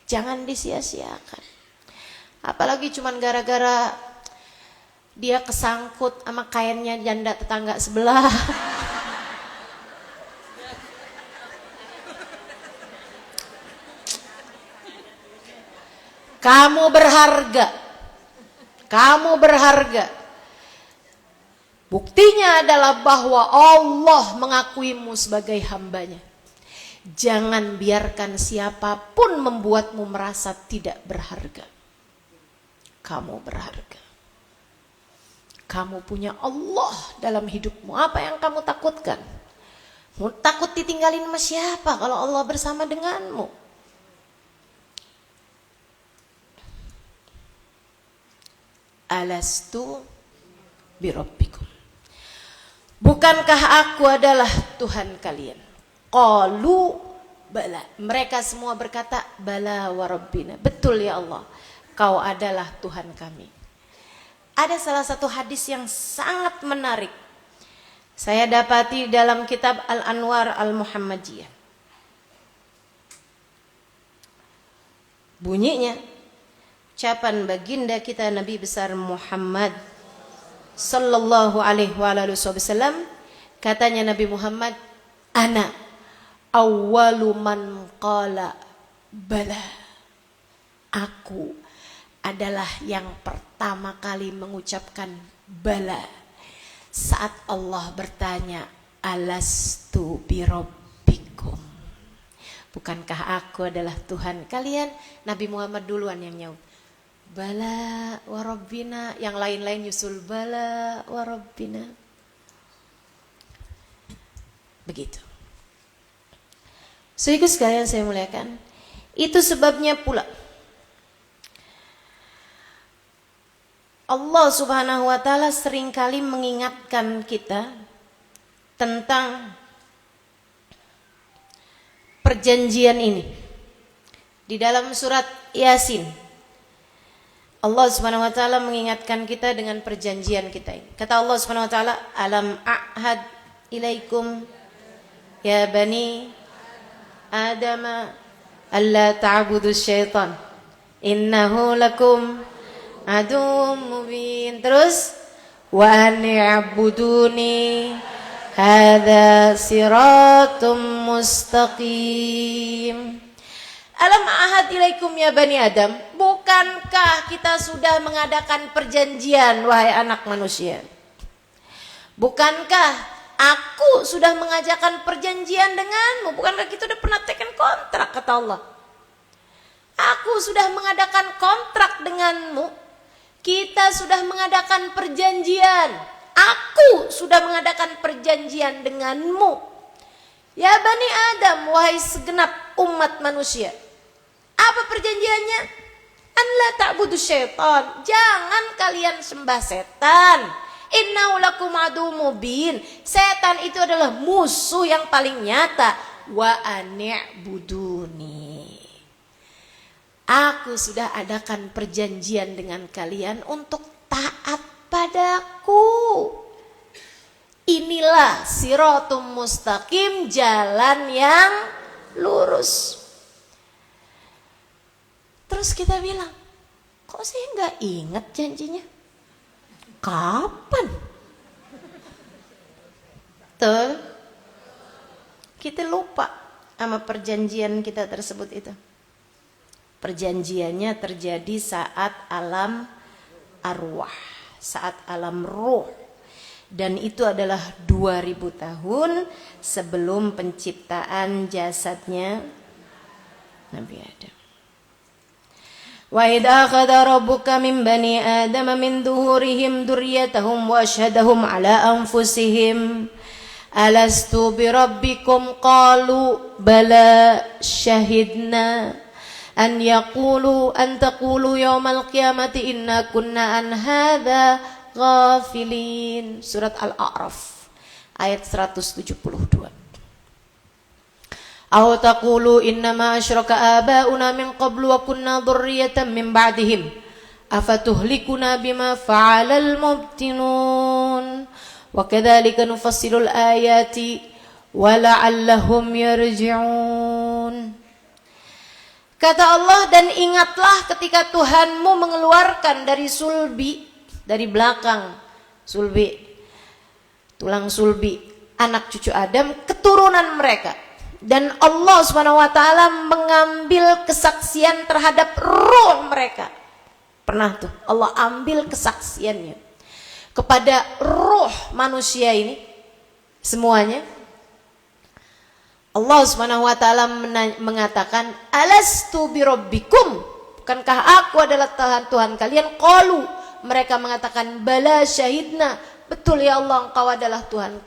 Jangan disia-siakan. Apalagi cuman gara-gara dia kesangkut sama kainnya janda tetangga sebelah. Kamu berharga. Kamu berharga. Buktinya adalah bahwa Allah mengakuimu sebagai hambanya. Jangan biarkan siapapun membuatmu merasa tidak berharga. Kamu berharga. Kamu punya Allah dalam hidupmu. Apa yang kamu takutkan? Mau takut ditinggalin sama siapa kalau Allah bersama denganmu? Alastu birabbikum. Bukankah aku adalah Tuhan kalian? Qalu bala. Mereka semua berkata bala wa rabbina. Betul ya Allah, Kau adalah Tuhan kami. Ada salah satu hadis yang sangat menarik. Saya dapati dalam kitab Al-Anwar Al-Muhammadiyah. Bunyinya, ucapan baginda kita Nabi besar Muhammad sallallahu alaihi wasallam, katanya Nabi Muhammad, ana awwalu man qala bala. Aku adalah yang pertama kali mengucapkan bala saat Allah bertanya, alastu birabbikum. Bukankah aku adalah Tuhan kalian? Nabi Muhammad duluan yang nyaut, bala wa rabbina. Yang lain-lain nyusul bala wa rabbina. Begitu. Saudaraku sekalian saya muliakan, itu sebabnya pula Allah Subhanahu wa taala seringkali mengingatkan kita tentang perjanjian ini. Di dalam surat Yasin, Allah Subhanahu wa taala mengingatkan kita dengan perjanjian kita ini. Kata Allah Subhanahu wa taala, alam a'had ilaikum ya bani adama alla ta'budu syaitan innahu lakum aduwwum mubin. Terus wa an'buduni hadza siratum mustaqim. Alam ahad ilaikum ya bani Adam. Bukankah kita sudah mengadakan perjanjian wahai anak manusia? Bukankah aku sudah mengajakkan perjanjian denganmu? Bukankah kita sudah pernah tekan kontrak, kata Allah. Aku sudah mengadakan kontrak denganmu. Kita sudah mengadakan perjanjian. Aku sudah mengadakan perjanjian denganmu. Ya Bani Adam, wahai segenap umat manusia. Apa perjanjiannya? An la ta'budu syaitan. Jangan kalian sembah setan. Innahu lakum aduwwum mubin. Setan itu adalah musuh yang paling nyata. Wa an'buduni. Aku sudah adakan perjanjian dengan kalian untuk taat padaku. Inilah siratum mustaqim, jalan yang lurus. Terus kita bilang, kok saya nggak ingat janjinya? Kapan? Tuh, kita lupa sama perjanjian kita tersebut itu. Perjanjiannya terjadi saat alam arwah, saat alam ruh. Dan itu adalah 2000 tahun sebelum penciptaan jasadnya Nabi Adam. Wa idh akhadha rabbuka min bani adama min dhuhurihim dzurriyyatahum wa asyhadahum ala anfusihim alastu bi rabbikum qalu bala syahidna an taqulu yaumal qiyamati inna kunna an hadza ghafilin. Surat Al-A'raf ayat 172. Aw taqulu innama asyraka abauna min qablu wa kunna dzurriyyatan min ba'dihim afatuhlikuna bima fa'alal mubtinun wa kadzalika nufassilul ayati wa la'allahum yarji'un. Kata Allah, dan ingatlah ketika Tuhanmu mengeluarkan dari sulbi, dari belakang sulbi, tulang sulbi anak cucu Adam, keturunan mereka, dan Allah SWT mengambil kesaksian terhadap roh mereka. Pernah tuh Allah ambil kesaksiannya kepada roh manusia ini semuanya. Allah SWT mengatakan, alastu birabbikum, bukankah aku adalah Tuhan kalian? Qalu, mereka mengatakan, bala syahidna, betul ya Allah, engkau adalah Tuhan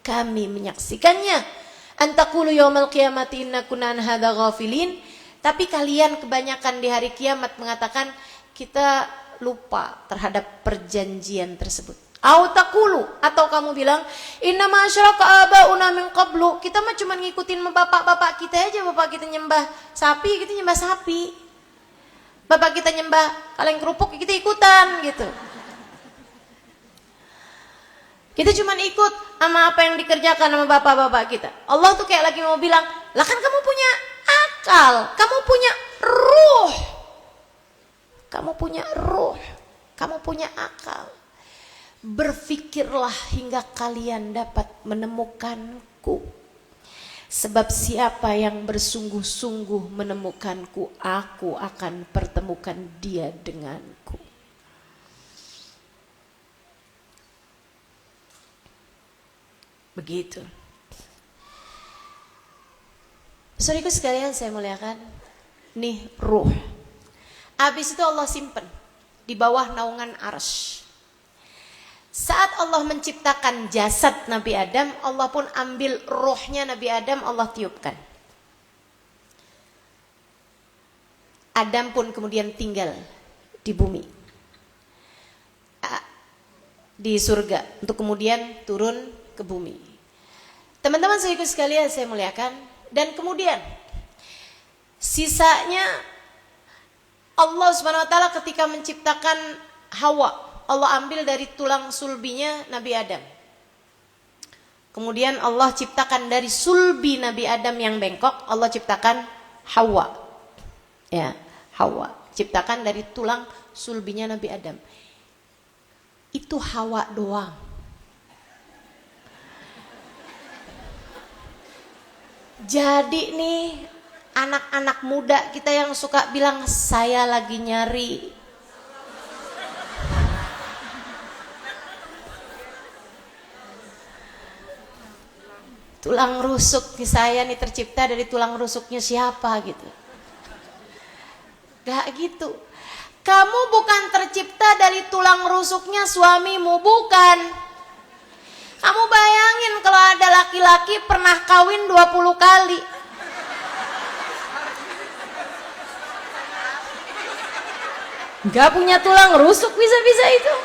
kami menyaksikannya. Antaqulu yaumal qiyamati inna kunna an hadza ghafilin. Tapi kalian kebanyakan di hari kiamat mengatakan, kita lupa terhadap perjanjian tersebut. Au taqulu, atau kamu bilang, inna ma asyraka abauna min qablu, kita mah cuma ngikutin bapak-bapak kita aja. Bapak kita nyembah sapi, kita nyembah sapi. Bapak kita nyembah kaleng kerupuk, kita ikutan gitu. Kita cuma ikut sama apa yang dikerjakan sama bapak-bapak kita. Allah tuh kayak lagi mau bilang, lah kan kamu punya akal, kamu punya ruh. Kamu punya ruh, kamu punya akal. Berfikirlah hingga kalian dapat menemukanku. Sebab siapa yang bersungguh-sungguh menemukanku, aku akan pertemukan dia denganku. Begitu. Saudaraku sekalian saya muliakan, nih ruh. Habis itu Allah simpen di bawah naungan arsy. Saat Allah menciptakan jasad Nabi Adam, Allah pun ambil rohnya Nabi Adam, Allah tiupkan. Adam pun kemudian tinggal di bumi, di surga, untuk kemudian turun ke bumi. Teman-teman saudaraku sekalian saya muliakan, dan kemudian sisanya Allah SWT ketika menciptakan Hawa, Allah ambil dari tulang sulbinya Nabi Adam. Kemudian Allah ciptakan dari sulbi Nabi Adam yang bengkok, Allah ciptakan Hawa. Ya, Hawa. Ciptakan dari tulang sulbinya Nabi Adam. Itu Hawa doang. Jadi nih anak-anak muda kita yang suka bilang saya lagi nyari tulang rusuk, saya nih tercipta dari tulang rusuknya siapa gitu. Gak gitu. Kamu bukan tercipta dari tulang rusuknya suamimu, bukan. Kamu bayangin kalau ada laki-laki pernah kawin 20 kali. Gak punya tulang rusuk bisa-bisa itu.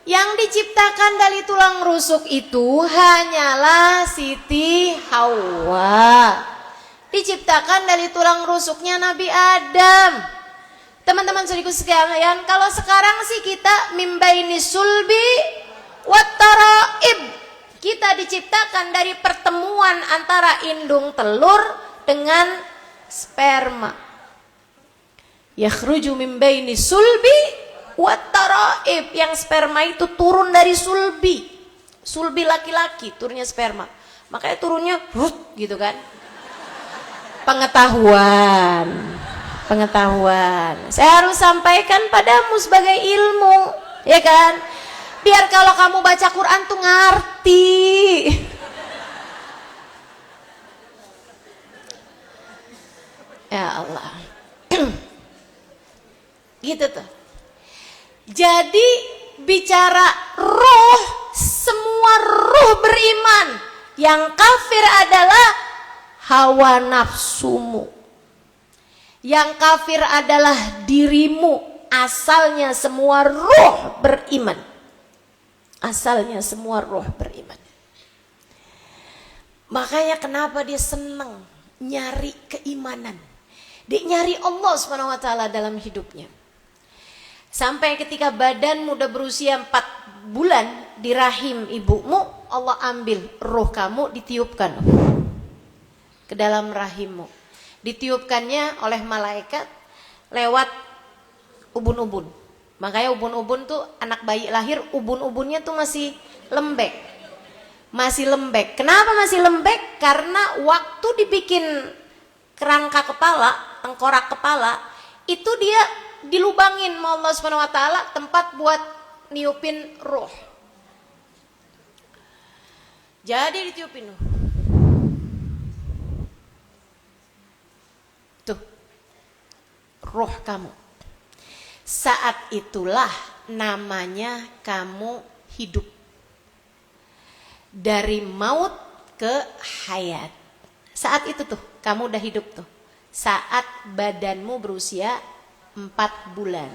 Yang diciptakan dari tulang rusuk itu hanyalah Siti Hawa. Diciptakan dari tulang rusuknya Nabi Adam. Teman-teman saudariku sekalian, kalau sekarang sih kita mimbaini sulbi wattaraib. Kita diciptakan dari pertemuan antara indung telur dengan sperma. Yakhruju min baini sulbi wattaraib. Yang sperma itu turun dari sulbi. Sulbi laki-laki, turunnya sperma. Makanya turunnya gitu kan. Pengetahuan. Saya harus sampaikan padamu sebagai ilmu, ya kan? Biar kalau kamu baca Quran tuh ngerti. Ya Allah. Gitu tuh. Jadi bicara ruh, semua ruh beriman. Yang kafir adalah hawa nafsumu. Yang kafir adalah dirimu. Asalnya semua ruh beriman. Asalnya semua roh beriman. Makanya kenapa dia senang nyari keimanan. Dia nyari Allah SWT dalam hidupnya. Sampai ketika badanmu udah berusia 4 bulan di rahim ibumu, Allah ambil roh kamu, ditiupkan ke dalam rahimmu. Ditiupkannya oleh malaikat lewat ubun-ubun. Makanya ubun-ubun tuh anak bayi lahir, ubun-ubunnya tuh masih lembek. Masih lembek. Kenapa masih lembek? Karena waktu dibikin kerangka kepala, tengkorak kepala, itu dia dilubangin sama Allah SWT tempat buat niupin roh. Jadi ditiupin tuh roh kamu. Saat itulah namanya kamu hidup. Dari maut ke hayat. Saat itu tuh kamu udah hidup tuh. Saat badanmu berusia 4 bulan.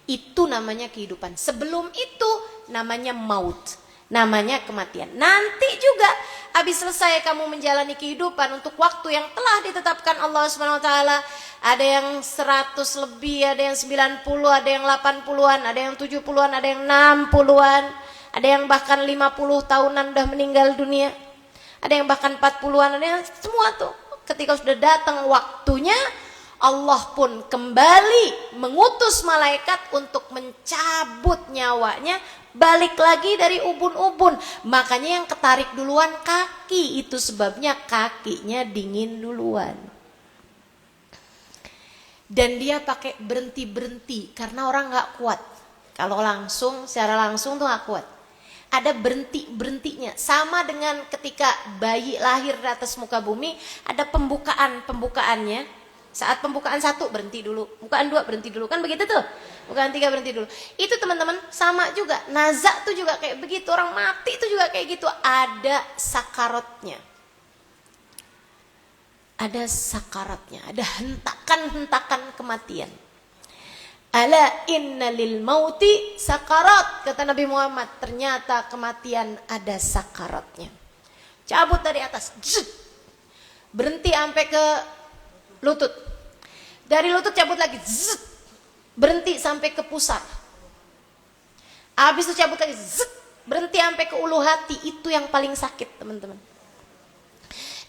Itu namanya kehidupan. Sebelum itu namanya maut. Namanya kematian. Nanti juga habis selesai kamu menjalani kehidupan untuk waktu yang telah ditetapkan Allah SWT. Ada yang 100 lebih, ada yang 90, ada yang 80-an, ada yang 70-an, ada yang 60-an, ada yang bahkan 50 tahunan udah meninggal dunia, ada yang bahkan 40-an, ada yang semua tuh. Ketika sudah datang waktunya, Allah pun kembali mengutus malaikat untuk mencabut nyawanya, balik lagi dari ubun-ubun. Makanya yang ketarik duluan kaki, itu sebabnya kakinya dingin duluan. Dan dia pakai berhenti-berhenti karena orang gak kuat. Kalau langsung, secara langsung tuh gak kuat. Ada berhenti-berhentinya. Sama dengan ketika bayi lahir di atas muka bumi, ada pembukaannya. Saat pembukaan 1 berhenti dulu, pembukaan 2 berhenti dulu, kan begitu tuh. Pembukaan 3 berhenti dulu. Itu teman-teman sama juga. Nazak tuh juga kayak begitu. Orang mati tuh juga kayak gitu. Ada sakaratnya. Ada sakaratnya, ada hentakan-hentakan kematian. Ala inna lil mauti sakarat, kata Nabi Muhammad. Ternyata kematian ada sakaratnya. Cabut dari atas, berhenti sampai ke lutut. Dari lutut cabut lagi, berhenti sampai ke pusar. Habis itu cabut lagi, berhenti sampai ke ulu hati. Itu yang paling sakit, teman-teman.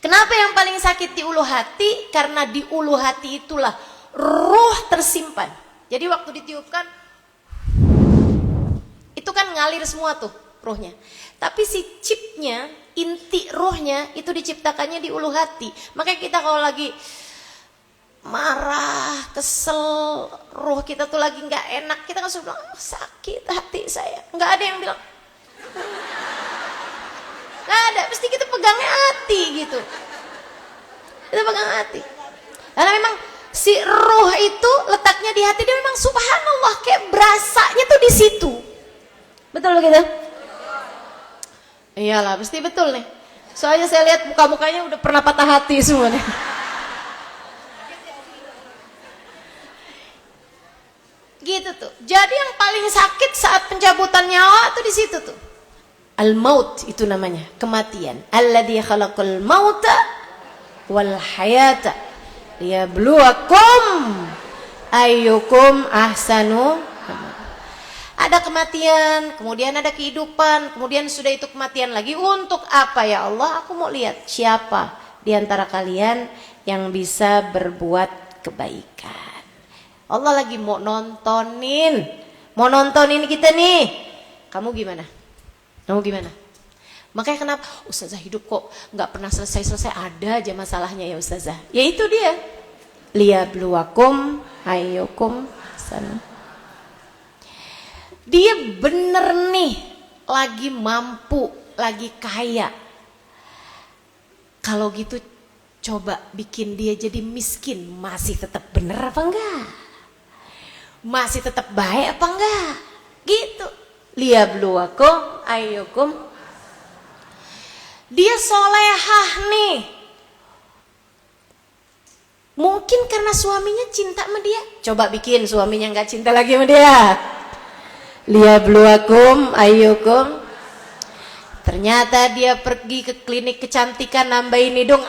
Kenapa yang paling sakit di ulu hati? Karena di ulu hati itulah ruh tersimpan. Jadi waktu ditiupkan, itu kan ngalir semua tuh ruhnya. Tapi si chipnya, inti ruhnya itu diciptakannya di ulu hati. Makanya kita kalau lagi marah, kesel, ruh kita tuh lagi nggak enak, kita kan sudah bilang, sakit hati saya. Nggak ada yang bilang. Nggak ada, mesti kita pegangnya hati gitu. Kita pegang hati. Karena memang si ruh itu letaknya di hati, dia memang subhanallah kayak berasanya tuh di situ. Betul begitu? Iyalah, pasti betul nih. Soalnya saya lihat muka-mukanya udah pernah patah hati semua nih. Gitu tuh. Jadi yang paling sakit saat pencabutan nyawa tuh di situ tuh. Al-maut itu namanya, kematian. Alladzi khalaqal mauta wal hayata liyabluwakum ayyukum ahsanu amala. Ada kematian, kemudian ada kehidupan, kemudian sudah itu kematian lagi. Untuk apa ya Allah? Aku mau lihat siapa di antara kalian yang bisa berbuat kebaikan. Allah lagi mau nontonin kita nih. Kamu gimana? Makanya kenapa Ustazah hidup kok nggak pernah selesai, ada aja masalahnya ya Ustazah. Ya itu dia. Liyabluwakum ayyukum ahsanu. Dia bener nih, lagi mampu, lagi kaya. Kalau gitu coba bikin dia jadi miskin, masih tetap bener apa enggak? Masih tetap baik apa enggak? Gitu. Liyabluwakum ayyukum. Dia solehah nih. Mungkin karena suaminya cinta sama dia. Coba bikin suaminya nggak cinta lagi sama dia. Liyabluwakum ayyukum. Ternyata dia pergi ke klinik kecantikan nambahin hidung.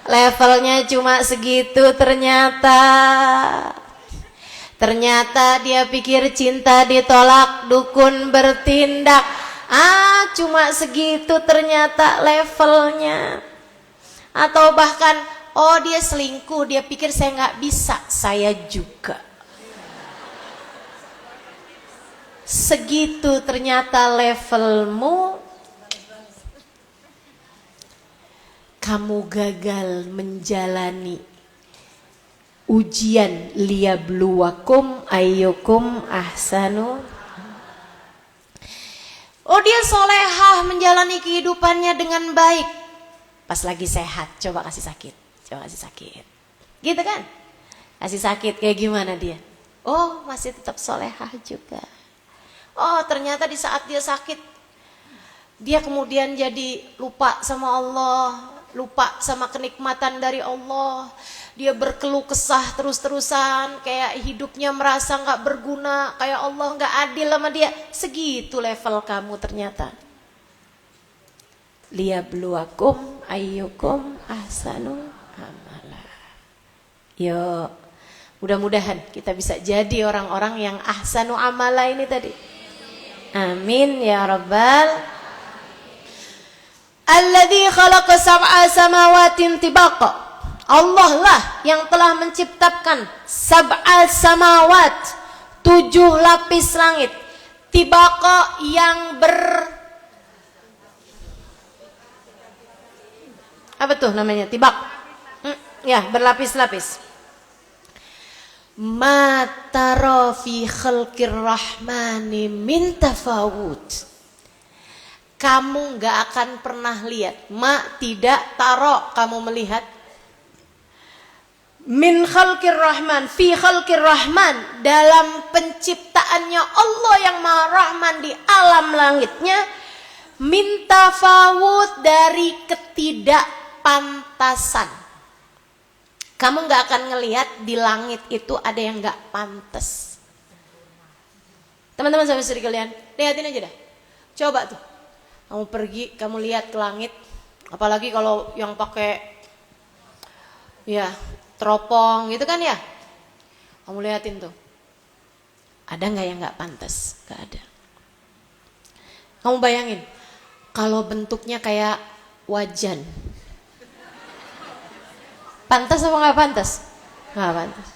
Levelnya cuma segitu ternyata. Ternyata dia pikir cinta ditolak, dukun bertindak. Cuma segitu ternyata levelnya. Atau bahkan, dia selingkuh, dia pikir saya nggak bisa, saya juga. Segitu ternyata levelmu. Kamu gagal menjalani ujian liyabluwakum ayyukum ahsanu. Dia solehah menjalani kehidupannya dengan baik. Pas lagi sehat, coba kasih sakit. Gitu kan? Kasih sakit kayak gimana dia? Masih tetap solehah juga. Ternyata di saat dia sakit, dia kemudian jadi lupa sama Allah, lupa sama kenikmatan dari Allah. Dia berkeluh kesah terus-terusan, kayak hidupnya merasa gak berguna, kayak Allah gak adil sama dia. Segitu level kamu ternyata. Liyabluwakum ayyukum ahsanu amala. Yuk, mudah-mudahan kita bisa jadi orang-orang yang ahsanu amala ini tadi. Amin ya rabbal. Alladzi khalaqa sab'a samawatin tibaqa. Allah lah yang telah menciptakan sab'a samawat, 7 lapis langit. Tibaqa yang apa tuh namanya? Tibak. Ya, berlapis-lapis. Ma tara fi khalqir rahmani min tafawut. Kamu gak akan pernah lihat, tidak taro kamu melihat, min khalqir rahman, fi khalqir rahman, dalam penciptaannya Allah yang maha rahman di alam langitnya, min tafawut, dari ketidakpantasan. Kamu gak akan ngelihat di langit itu ada yang gak pantas. Teman-teman sahabat kalian, lihatin aja dah. Coba tuh, kamu pergi, kamu lihat ke langit. Apalagi kalau yang pakai teropong gitu kan ya. Kamu lihatin tuh, ada gak yang gak pantas? Gak ada. Kamu bayangin, kalau bentuknya kayak wajan, pantas apa nggak pantas? Nggak pantas.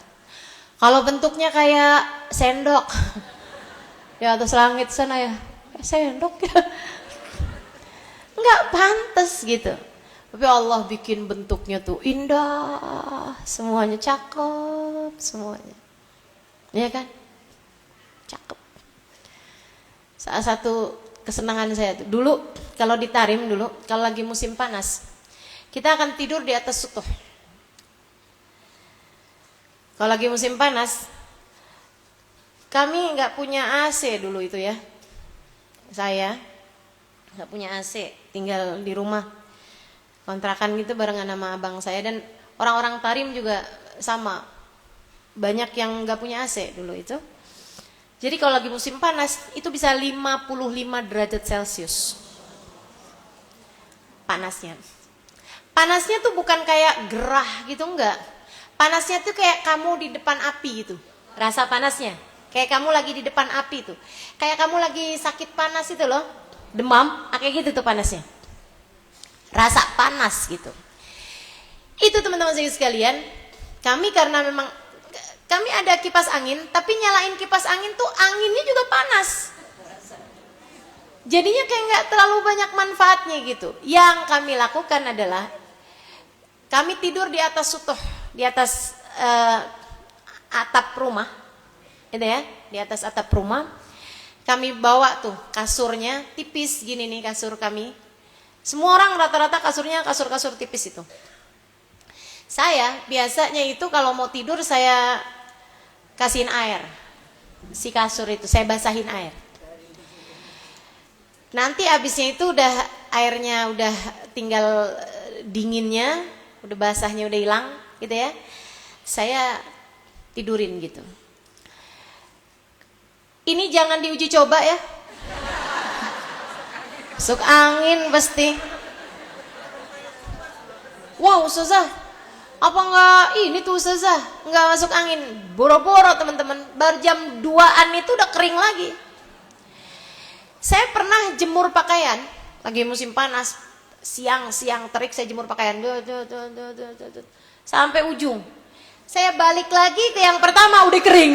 Kalau bentuknya kayak sendok, ya atas langit sana ya, sendok ya, nggak pantas gitu. Tapi Allah bikin bentuknya tuh indah, semuanya cakep, semuanya, ya kan? Cakep. Salah satu kesenangan saya tuh, dulu kalau di Tarim dulu, kalau lagi musim panas, kita akan tidur di atas sutuh. Kalau lagi musim panas, kami nggak punya AC dulu itu ya. Saya nggak punya AC, tinggal di rumah kontrakan gitu barengan sama abang saya, dan orang-orang Tarim juga sama. Banyak yang nggak punya AC dulu itu. Jadi kalau lagi musim panas itu bisa 55 derajat Celcius. Panasnya. Panasnya tuh bukan kayak gerah gitu, enggak. Panasnya tuh kayak kamu di depan api gitu. Rasa panasnya. Kayak kamu lagi di depan api tuh. Kayak kamu lagi sakit panas itu loh. Demam, kayak gitu tuh panasnya. Rasa panas gitu. Itu teman-teman sekalian, kami karena memang kami ada kipas angin, tapi nyalain kipas angin tuh anginnya juga panas. Jadinya kayak nggak terlalu banyak manfaatnya gitu. Yang kami lakukan adalah kami tidur di atas sutuh, di atas atap rumah, itu ya, di atas atap rumah. Kami bawa tuh kasurnya tipis gini nih kasur kami. Semua orang rata-rata kasurnya kasur-kasur tipis itu. Saya biasanya itu kalau mau tidur saya kasihin air. Si kasur itu saya basahin air. Nanti abisnya itu udah airnya udah tinggal dinginnya, udah basahnya udah hilang gitu ya. Saya tidurin gitu. Ini jangan diuji coba ya. Masuk angin pasti. Wow, Ustazah, apa enggak ini tuh Ustazah, enggak masuk angin. Boro-boro teman-teman, baru jam 2-an itu udah kering lagi. Saya pernah jemur pakaian, lagi musim panas, siang-siang terik saya jemur pakaian. Sampai ujung. Saya balik lagi ke yang pertama udah kering.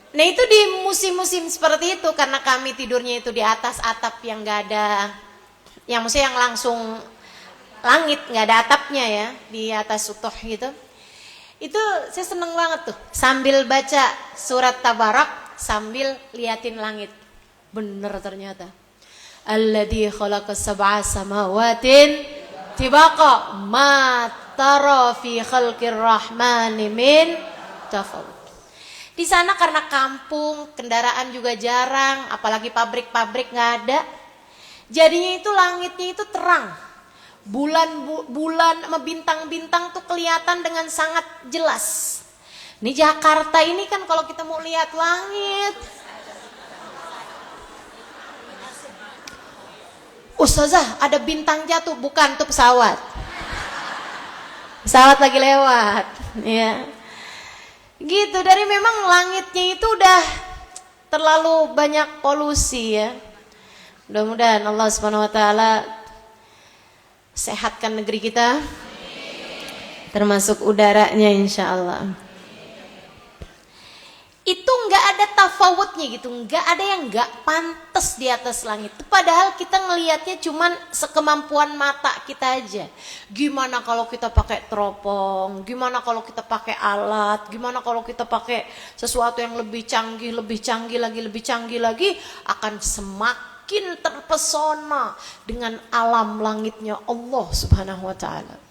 Nah itu di musim-musim seperti itu karena kami tidurnya itu di atas atap yang gak ada, yang maksudnya yang langsung langit gak ada atapnya ya, di atas sutoh gitu. Itu saya seneng banget tuh sambil baca surat Tabarak sambil liatin langit. Bener ternyata. Alladzi khalaqas sab'a samawatin tibaqa ma tara fi khalqir rahmani min tafawut. Di sana karena kampung, kendaraan juga jarang, apalagi pabrik-pabrik nggak ada. Jadinya itu langitnya itu terang. Bulan sama bintang-bintang tuh kelihatan dengan sangat jelas. Ini Jakarta ini kan kalau kita mau lihat langit, Ustazah ada bintang jatuh, bukan tuh pesawat. Pesawat lagi lewat, ya. Gitu, dari memang langitnya itu udah terlalu banyak polusi ya. Mudah-mudahan Allah Subhanahu wa taala sehatkan negeri kita. Termasuk udaranya insyaallah. Itu nggak ada tafawutnya gitu, nggak ada yang nggak pantas di atas langit. Padahal kita ngelihatnya cuman sekemampuan mata kita aja. Gimana kalau kita pakai teropong? Gimana kalau kita pakai alat? Gimana kalau kita pakai sesuatu yang lebih canggih lagi, akan semakin terpesona dengan alam langitnya Allah Subhanahu wa taala.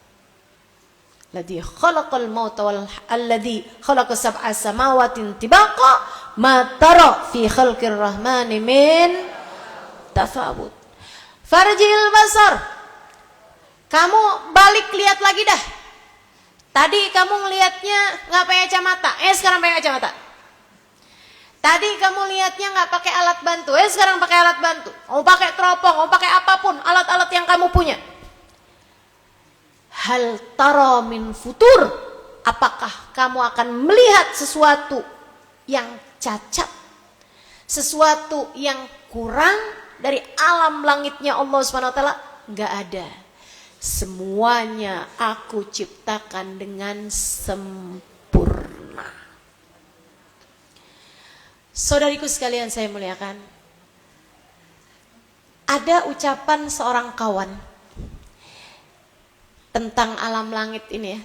Alladzi khalaqal mauta wal alladzi khalaqas sab'a samawatin tibaqa ma tara fi khalqir rahmani min tafawut. Farjil basar. Kamu balik lihat lagi dah. Tadi kamu ngelihatnya enggak pakai kacamata, sekarang pakai kacamata. Tadi kamu lihatnya enggak pakai alat bantu, sekarang pakai alat bantu. Mau pakai teropong, mau pakai apapun, alat-alat yang kamu punya. Hal tara min futur, apakah kamu akan melihat sesuatu yang cacat, sesuatu yang kurang dari alam langitnya Allah Subhanahu wa taala? Enggak ada. Semuanya aku ciptakan dengan sempurna. Saudariku sekalian saya muliakan, ada ucapan seorang kawan tentang alam langit ini ya,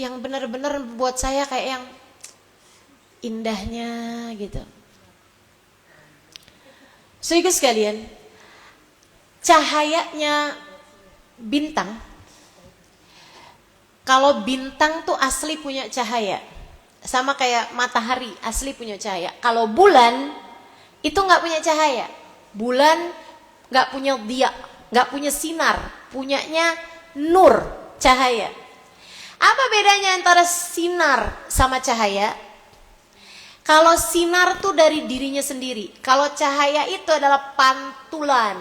yang benar-benar buat saya kayak yang indahnya gitu. Saudara sekalian, cahayanya bintang, kalau bintang tuh asli punya cahaya, sama kayak matahari asli punya cahaya. Kalau bulan itu nggak punya cahaya, bulan nggak punya dia, nggak punya sinar, punyanya nur, cahaya. Apa bedanya antara sinar sama cahaya? Kalau sinar tuh dari dirinya sendiri. Kalau cahaya itu adalah pantulan.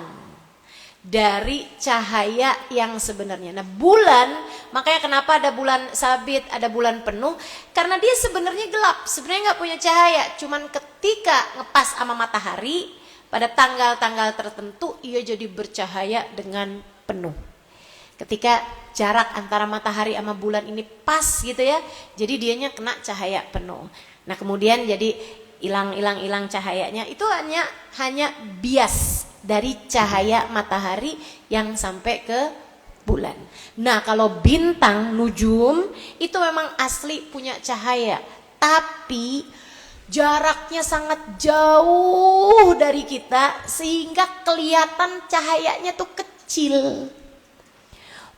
dari cahaya yang sebenarnya. Nah, bulan, makanya kenapa ada bulan sabit, ada bulan penuh, karena dia sebenarnya gelap, sebenarnya nggak punya cahaya. Cuman ketika ngepas sama matahari pada tanggal-tanggal tertentu, ia jadi bercahaya dengan penuh. Ketika jarak antara matahari sama bulan ini pas gitu ya, jadi dianya kena cahaya penuh. Nah, kemudian jadi hilang cahayanya, itu hanya bias dari cahaya matahari yang sampai ke bulan. Nah, kalau bintang nujum itu memang asli punya cahaya, tapi jaraknya sangat jauh dari kita sehingga kelihatan cahayanya tuh kecil.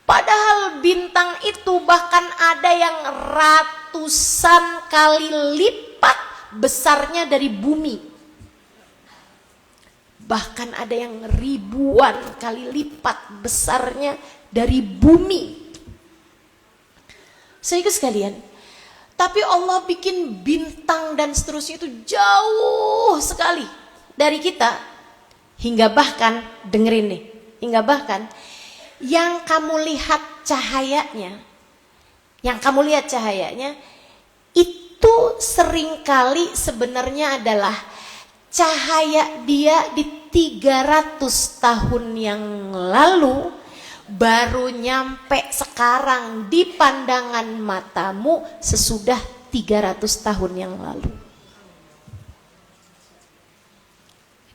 Padahal bintang itu bahkan ada yang ratusan kali lipat besarnya dari bumi. Bahkan ada yang ribuan kali lipat besarnya dari bumi. Sehingga sekalian, tapi Allah bikin bintang dan seterusnya itu jauh sekali dari kita. Hingga bahkan, dengerin nih, hingga bahkan yang kamu lihat cahayanya, itu seringkali sebenarnya adalah cahaya dia di 300 tahun yang lalu baru nyampe sekarang di pandangan matamu sesudah 300 tahun yang lalu.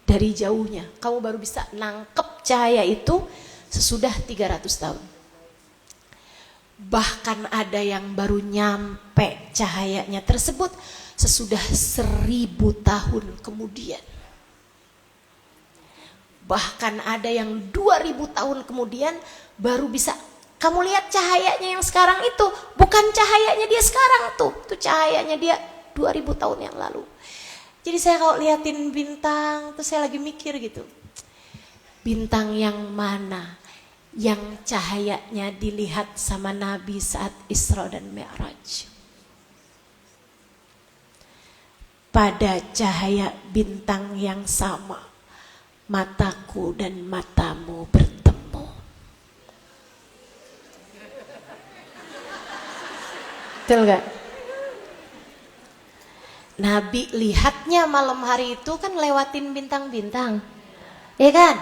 Dari jauhnya kamu baru bisa nangkep cahaya itu sesudah 300 tahun. Bahkan ada yang baru nyampe cahayanya tersebut sesudah 1000 tahun kemudian. Bahkan ada yang 2000 tahun kemudian baru bisa kamu lihat cahayanya yang sekarang itu. Bukan cahayanya dia sekarang tuh. Itu cahayanya dia 2000 tahun yang lalu. Jadi saya kalau liatin bintang tuh saya lagi mikir gitu. Bintang yang mana yang cahayanya dilihat sama Nabi saat Isra dan Mi'raj? Pada cahaya bintang yang sama, mataku dan matamu bertemu. Betul gak? Nabi lihatnya malam hari itu kan lewatin bintang-bintang, ya kan?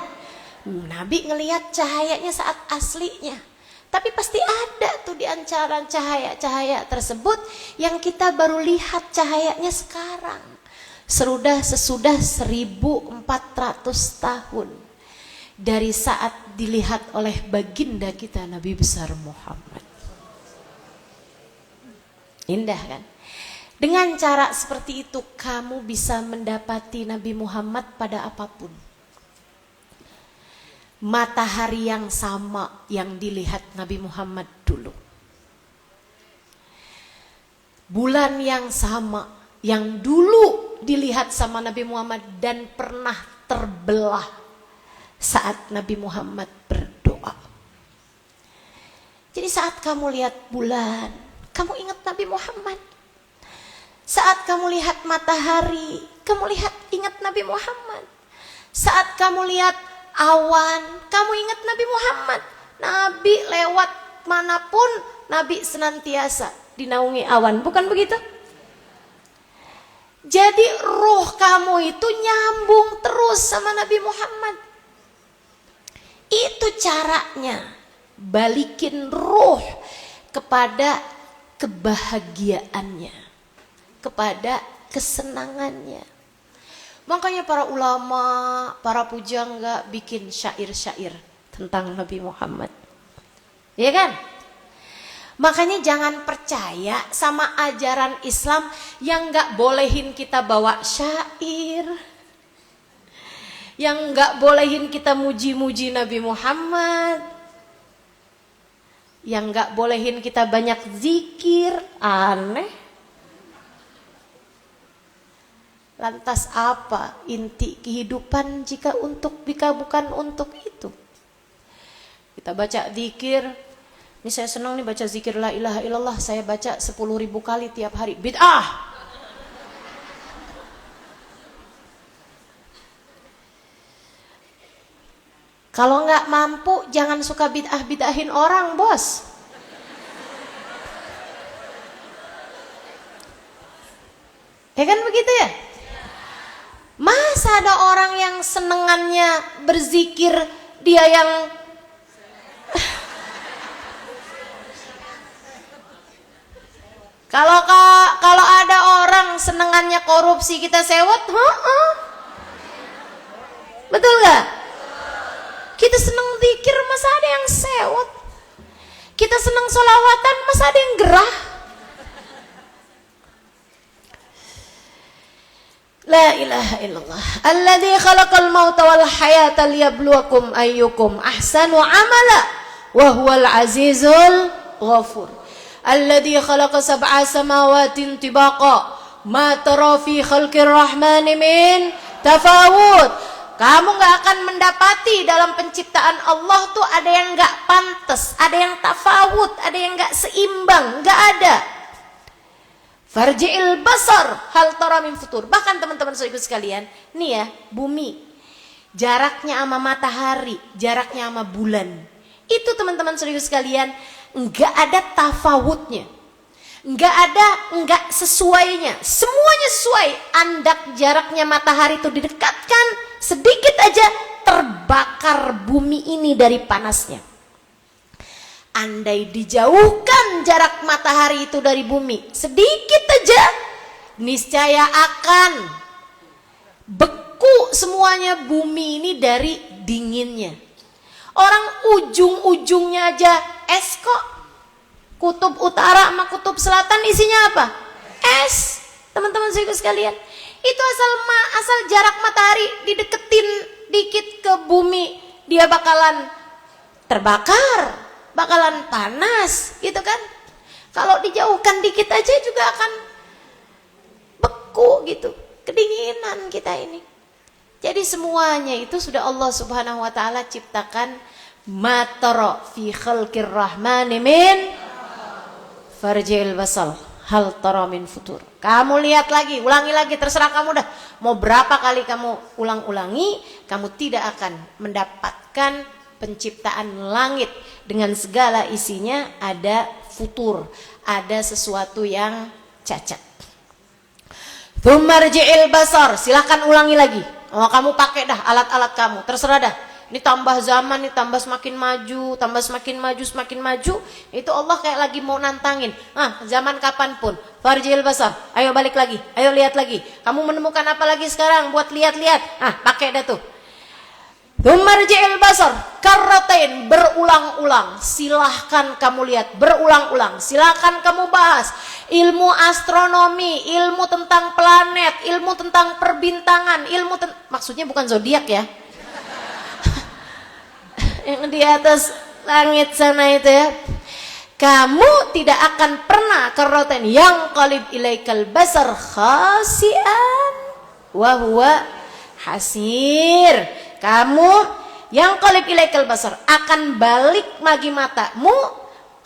Nabi ngelihat cahayanya saat aslinya. Tapi pasti ada tuh di antara cahaya-cahaya tersebut yang kita baru lihat cahayanya sekarang. Sesudah 1400 tahun dari saat dilihat oleh baginda kita Nabi besar Muhammad. Indah kan? Dengan cara seperti itu kamu bisa mendapati Nabi Muhammad pada apapun. Matahari yang sama yang dilihat Nabi Muhammad dulu. Bulan yang sama yang dulu dilihat sama Nabi Muhammad dan pernah terbelah saat Nabi Muhammad berdoa. Jadi saat kamu lihat bulan, kamu ingat Nabi Muhammad. Saat kamu lihat matahari, kamu ingat Nabi Muhammad. Saat kamu lihat awan, kamu ingat Nabi Muhammad. Nabi lewat manapun, Nabi senantiasa dinaungi awan, bukan begitu? Jadi ruh kamu itu nyambung terus sama Nabi Muhammad. Itu caranya balikin ruh kepada kebahagiaannya, kepada kesenangannya. Makanya para ulama, para pujangga bikin syair-syair tentang Nabi Muhammad. Iya kan? Makanya jangan percaya sama ajaran Islam yang gak bolehin kita bawa syair, yang gak bolehin kita muji-muji Nabi Muhammad, yang gak bolehin kita banyak zikir. Aneh. Lantas apa inti kehidupan jika bukan untuk itu? Kita baca zikir. Ini saya senang nih baca zikir la ilaha illallah. Saya baca 10.000 kali tiap hari. Bid'ah. Kalau nggak mampu, jangan suka bid'ah-bid'ahin orang, bos. Ya kan begitu ya? Masa ada orang yang senengannya berzikir, dia yang kalau ada orang senengannya korupsi, kita sewot, betul nggak? Kita seneng zikir, masa ada yang sewot? Kita seneng sholawatan, masa ada yang gerah? La ilaha illallah. Alladzi khalaqal mauta wal hayata liyabluwakum ayyukum ahsanu amala wa huwal azizul ghafur. Alladzi khalaqa sab'a samawatin tibaqa ma tara fi khalqir rahmani min tafawut. Kamu gak akan mendapati dalam penciptaan Allah tuh ada yang gak pantas, ada yang tafawut, ada yang gak seimbang, gak ada. Farji'il basar hal tara min futur. Bahkan teman-teman saudara sekalian, nih ya, bumi jaraknya sama matahari, jaraknya sama bulan, itu teman-teman saudara sekalian enggak ada tafawutnya, enggak sesuainya, semuanya sesuai. Andak jaraknya matahari itu didekatkan sedikit aja, terbakar bumi ini dari panasnya. Andai dijauhkan jarak matahari itu dari bumi sedikit aja, niscaya akan beku semuanya bumi ini dari dinginnya. Orang ujung-ujungnya aja es kok. Kutub utara sama kutub selatan isinya apa? Es. Teman-teman sekalian, itu asal jarak matahari dideketin dikit ke bumi, dia bakalan terbakar, bakalan panas, gitu kan? Kalau dijauhkan dikit aja juga akan beku gitu, kedinginan kita ini. Jadi semuanya itu sudah Allah Subhanahu wa taala ciptakan. Matara fi khalqir rahmani min farjil basal hal tara min futur. Kamu lihat lagi, ulangi lagi, terserah kamu dah. Mau berapa kali kamu ulang-ulangi, kamu tidak akan mendapatkan penciptaan langit dengan segala isinya ada futur, ada sesuatu yang cacat. Tsummarji'il basar, silahkan ulangi lagi. Oh, kamu pakai dah alat-alat kamu, terserah dah. Ini tambah zaman, ini tambah semakin maju, semakin maju. Itu Allah kayak lagi mau nantangin. Zaman kapanpun, farjil basar, ayo balik lagi, ayo lihat lagi. Kamu menemukan apa lagi sekarang buat lihat-lihat? Pakai dah tuh. Tsummarji'il basar karratain, berulang-ulang. Silahkan kamu lihat, berulang-ulang. Silahkan kamu bahas ilmu astronomi, ilmu tentang planet, ilmu tentang perbintangan, maksudnya bukan zodiak ya. Yang di atas langit sana itu ya. Kamu tidak akan pernah karratain yang qalib ilaikal basar khasian wa huwa hasir. Kamu yang qalib ilaikal basar akan balik lagi matamu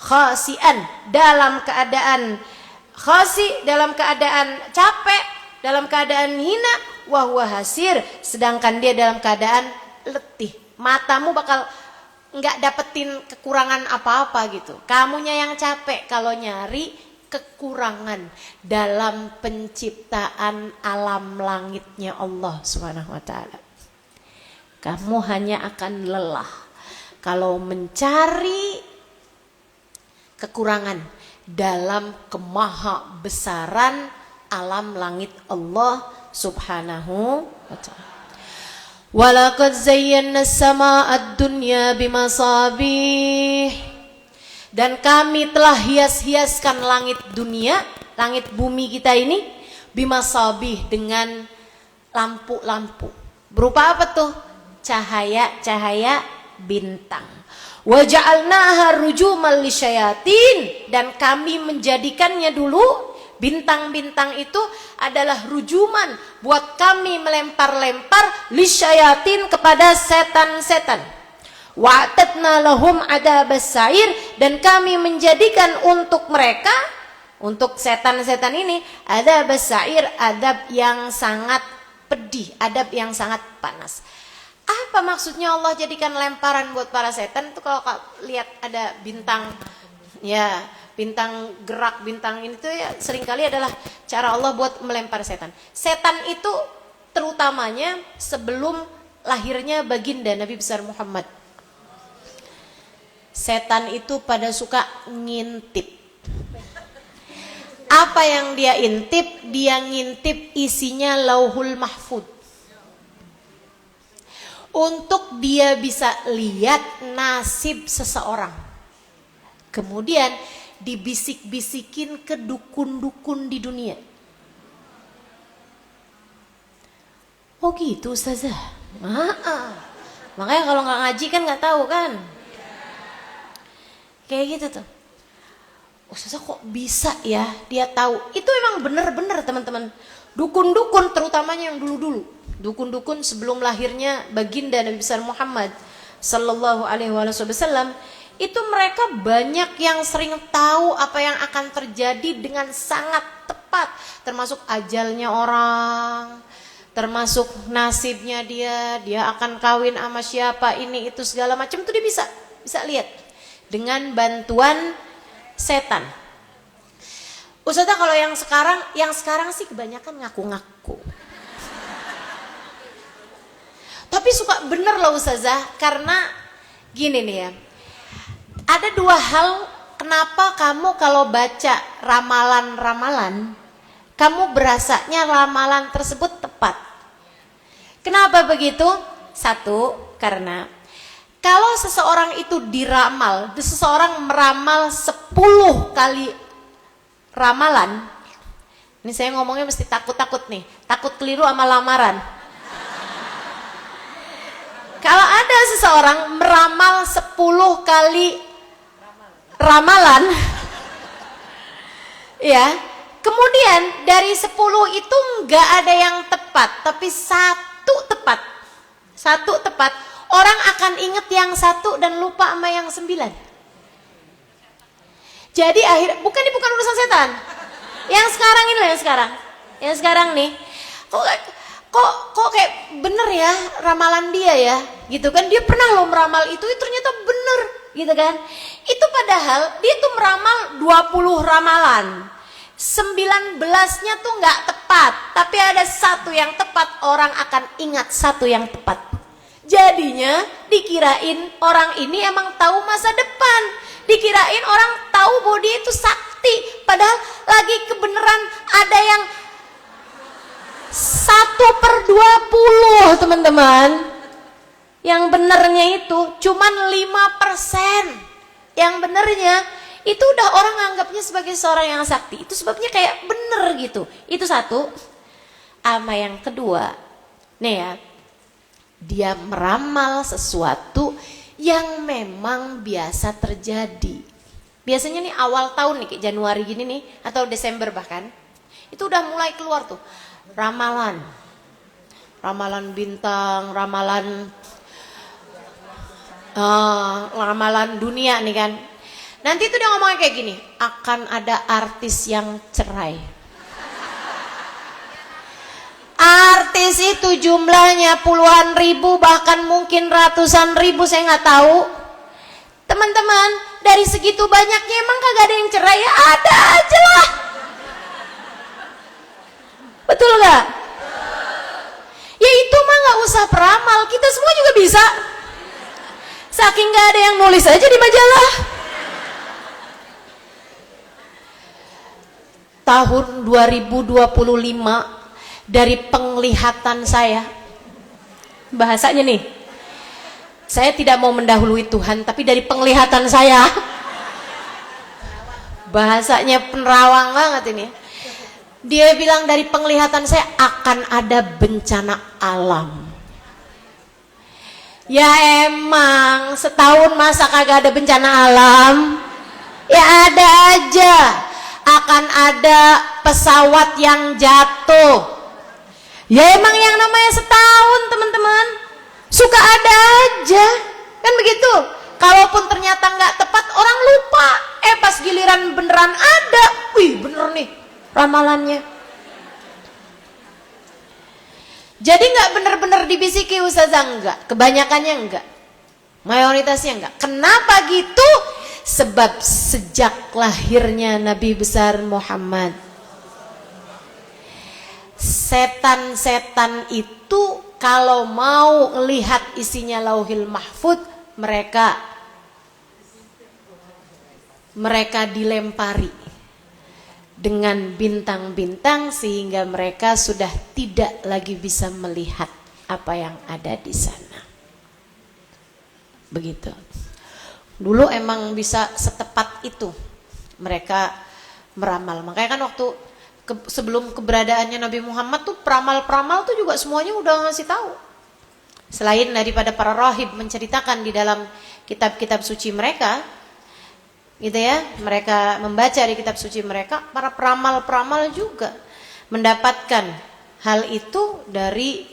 khasian, dalam keadaan khasi, dalam keadaan capek, dalam keadaan hina, wa huwa hasir, sedangkan dia dalam keadaan letih. Matamu bakal nggak dapetin kekurangan apa-apa gitu. Kamunya yang capek kalau nyari kekurangan dalam penciptaan alam langitnya Allah Subhanahu wa taala. Kamu hanya akan lelah kalau mencari kekurangan dalam kemaha besaran alam langit Allah Subhanahu wa taala. Walaqad zayyana as-samaa'a ad-dunya bimasabih. Dan kami telah hias-hiaskan langit dunia, langit bumi kita ini bimasabih, dengan lampu-lampu. Berupa apa tuh? Cahaya-cahaya bintang. Wa ja'alnaha rujuman lisyayatin, dan kami menjadikannya dulu, bintang-bintang itu adalah rujuman buat kami melempar-lempar lisyayatin, kepada setan-setan. Wa'tadna lahum adabas sa'ir, dan kami menjadikan untuk mereka, untuk setan-setan ini, adabas sa'ir, adab yang sangat pedih, adab yang sangat panas. Apa maksudnya Allah jadikan lemparan buat para setan? Itu kalau lihat ada bintang, ya bintang gerak, bintang ini tuh ya seringkali adalah cara Allah buat melempar setan. Setan itu terutamanya sebelum lahirnya baginda Nabi besar Muhammad. Setan itu pada suka ngintip. Apa yang dia intip? Dia ngintip isinya Lauhul Mahfud. Untuk dia bisa lihat nasib seseorang. Kemudian dibisik-bisikin ke dukun-dukun di dunia. Oh gitu Ustazah. Makanya kalau nggak ngaji kan nggak tahu kan. Kayak gitu tuh. Ustazah kok bisa ya dia tahu. Itu emang bener-bener teman-teman. Dukun-dukun terutamanya yang dulu-dulu. Dukun-dukun sebelum lahirnya baginda Nabi besar Muhammad sallallahu alaihi wasallam, itu mereka banyak yang sering tahu apa yang akan terjadi dengan sangat tepat, termasuk ajalnya orang, termasuk nasibnya dia akan kawin sama siapa, ini itu segala macam, itu dia bisa lihat dengan bantuan setan. Ustazah kalau yang sekarang sih kebanyakan ngaku-ngaku. Tapi suka bener loh Ustazah, karena gini nih ya. Ada dua hal kenapa kamu kalau baca ramalan-ramalan, kamu berasanya ramalan tersebut tepat. Kenapa begitu? Satu, karena kalau seseorang itu diramal, seseorang meramal 10 kali ramalan, ini saya ngomongnya mesti takut-takut nih, takut keliru sama lamaran. Kalau ada seseorang meramal 10 kali ramalan, ya, kemudian dari 10 itu nggak ada yang tepat, tapi satu tepat, orang akan inget yang satu dan lupa sama yang 9. Jadi bukan urusan setan. Yang sekarang ini loh, yang sekarang nih, kok kayak bener ya ramalan dia ya, gitu kan? Dia pernah loh meramal itu ternyata bener, gitu kan? Itu padahal dia tuh meramal 20 ramalan, 19-nya tuh nggak tepat, tapi ada satu yang tepat, orang akan ingat satu yang tepat. Jadinya dikirain orang ini emang tahu masa depan, dikirain orang tahu bahwa dia itu sakti, padahal lagi kebenaran ada yang 1/20 teman-teman. Yang benernya itu cuman 5%. Yang benernya itu udah orang anggapnya sebagai seorang yang sakti. Itu sebabnya kayak bener gitu. Itu satu. Sama yang kedua, nih ya, dia meramal sesuatu yang memang biasa terjadi. Biasanya nih awal tahun nih, kayak Januari gini nih, atau Desember bahkan, itu udah mulai keluar tuh ramalan bintang, ramalan dunia nih kan. Nanti tuh dia ngomongnya kayak gini, akan ada artis yang cerai. Artis itu jumlahnya puluhan ribu, bahkan mungkin ratusan ribu, saya nggak tahu. Teman-teman, dari segitu banyaknya emang kagak ada yang cerai? Ya ada aja lah. Betul gak? Ya itu mah gak usah peramal, kita semua juga bisa. Saking gak ada yang nulis aja di majalah. Tahun 2025, dari penglihatan saya, bahasanya nih, saya tidak mau mendahului Tuhan, tapi dari penglihatan saya, bahasanya penerawang banget ini. Dia bilang dari penglihatan saya akan ada bencana alam. Ya emang setahun masa kagak ada bencana alam? Ya ada aja. Akan ada pesawat yang jatuh. Ya emang yang namanya setahun teman-teman, suka ada aja. Kan begitu. Kalaupun ternyata nggak tepat, orang lupa. Pas giliran beneran ada, wih bener nih ramalannya. Jadi nggak benar-benar dibisiki ustazah, enggak. Kebanyakannya enggak. Mayoritasnya enggak. Kenapa gitu? Sebab sejak lahirnya Nabi besar Muhammad, setan-setan itu kalau mau melihat isinya Lauhil Mahfud, mereka dilempari dengan bintang-bintang sehingga mereka sudah tidak lagi bisa melihat apa yang ada di sana. Begitu. Dulu emang bisa setepat itu mereka meramal. Makanya kan waktu sebelum keberadaannya Nabi Muhammad tuh peramal-peramal tuh juga semuanya udah ngasih tahu. Selain daripada para rahib menceritakan di dalam kitab-kitab suci mereka, gitu ya, mereka membaca di kitab suci mereka, para peramal-peramal juga mendapatkan hal itu dari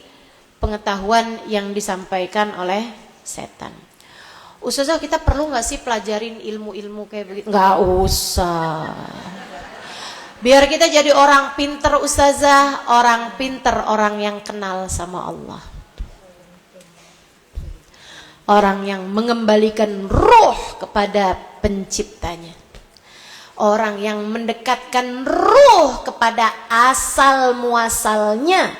pengetahuan yang disampaikan oleh setan. Ustazah, kita perlu gak sih pelajarin ilmu-ilmu kayak begitu? Gak usah. Biar kita jadi orang pinter ustazah, orang pinter, orang yang kenal sama Allah. Orang yang mengembalikan ruh kepada penciptanya. Orang yang mendekatkan ruh kepada asal muasalnya,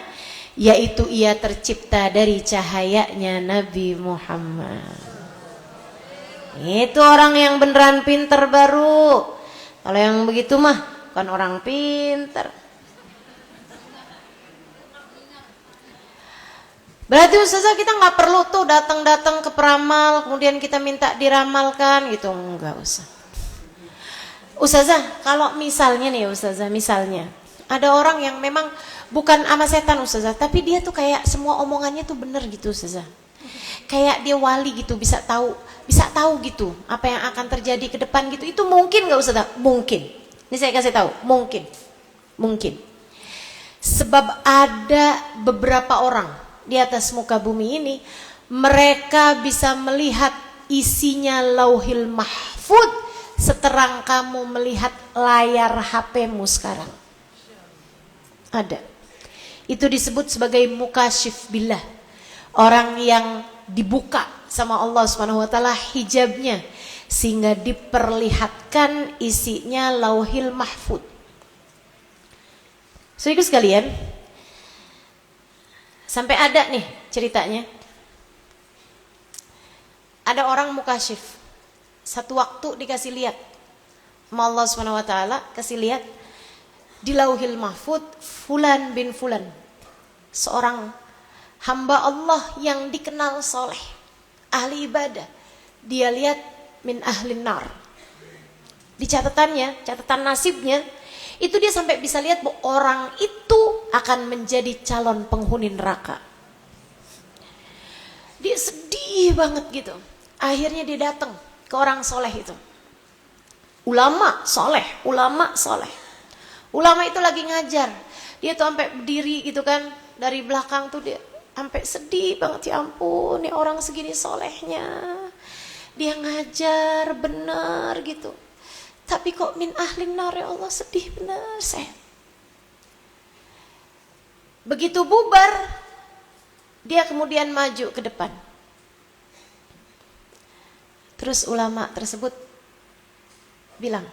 yaitu ia tercipta dari cahayanya Nabi Muhammad. Itu orang yang beneran pinter baru. Kalau yang begitu mah bukan orang pinter. Berarti ustazah kita nggak perlu tuh datang-datang ke peramal kemudian kita minta diramalkan gitu, nggak usah. Ustazah, kalau misalnya nih ustazah, misalnya ada orang yang memang bukan ama setan ustazah, tapi dia tuh kayak semua omongannya tuh bener gitu ustazah. Kayak dia wali gitu, bisa tahu gitu apa yang akan terjadi ke depan gitu. Itu mungkin nggak ustazah? Mungkin. Ini saya kasih tahu, mungkin. Sebab ada beberapa orang di atas muka bumi ini, mereka bisa melihat isinya Lauhil Mahfud seterang kamu melihat layar HP-mu sekarang. Ada. Itu disebut sebagai mukasyif billah. Orang yang dibuka sama Allah Subhanahu wa taala hijabnya sehingga diperlihatkan isinya Lauhil Mahfud. Saudara sekalian, sampai ada nih ceritanya. Ada orang mukasyif. Satu waktu dikasih lihat sama Allah Subhanahu wa taala, kasih lihat di Lauhil Mahfud fulan bin fulan. Seorang hamba Allah yang dikenal soleh, ahli ibadah. Dia lihat min ahlin nar. Di catatannya, catatan nasibnya, itu dia sampai bisa lihat bahwa orang itu akan menjadi calon penghuni neraka. Dia sedih banget gitu. Akhirnya dia datang ke orang soleh itu. Ulama soleh. Ulama itu lagi ngajar. Dia tuh sampai berdiri gitu kan, dari belakang tuh dia sampai sedih banget, ya ampun, nih orang segini solehnya, dia ngajar benar gitu, tapi kok min ahlin nar, ya Allah, sedih benar saya. Begitu bubar, dia kemudian maju ke depan. Terus ulama tersebut bilang,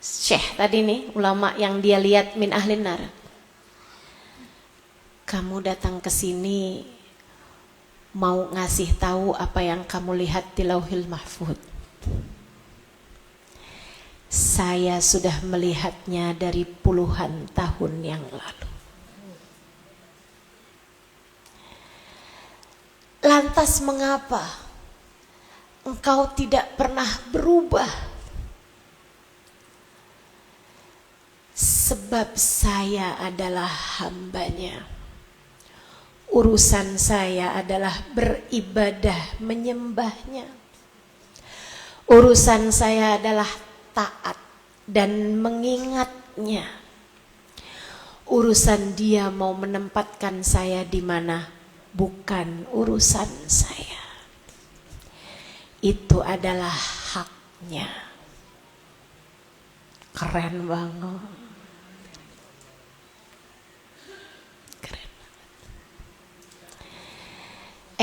Syekh tadi nih, ulama yang dia lihat min ahlin nar, kamu datang ke sini mau ngasih tahu apa yang kamu lihat di Lauhil Mahfud. Saya sudah melihatnya dari puluhan tahun yang lalu. Lantas mengapa engkau tidak pernah berubah? Sebab saya adalah hambanya. Urusan saya adalah beribadah menyembahnya. Urusan saya adalah taat dan mengingatnya. Urusan dia mau menempatkan saya di mana, bukan urusan saya. Itu adalah haknya. Keren banget.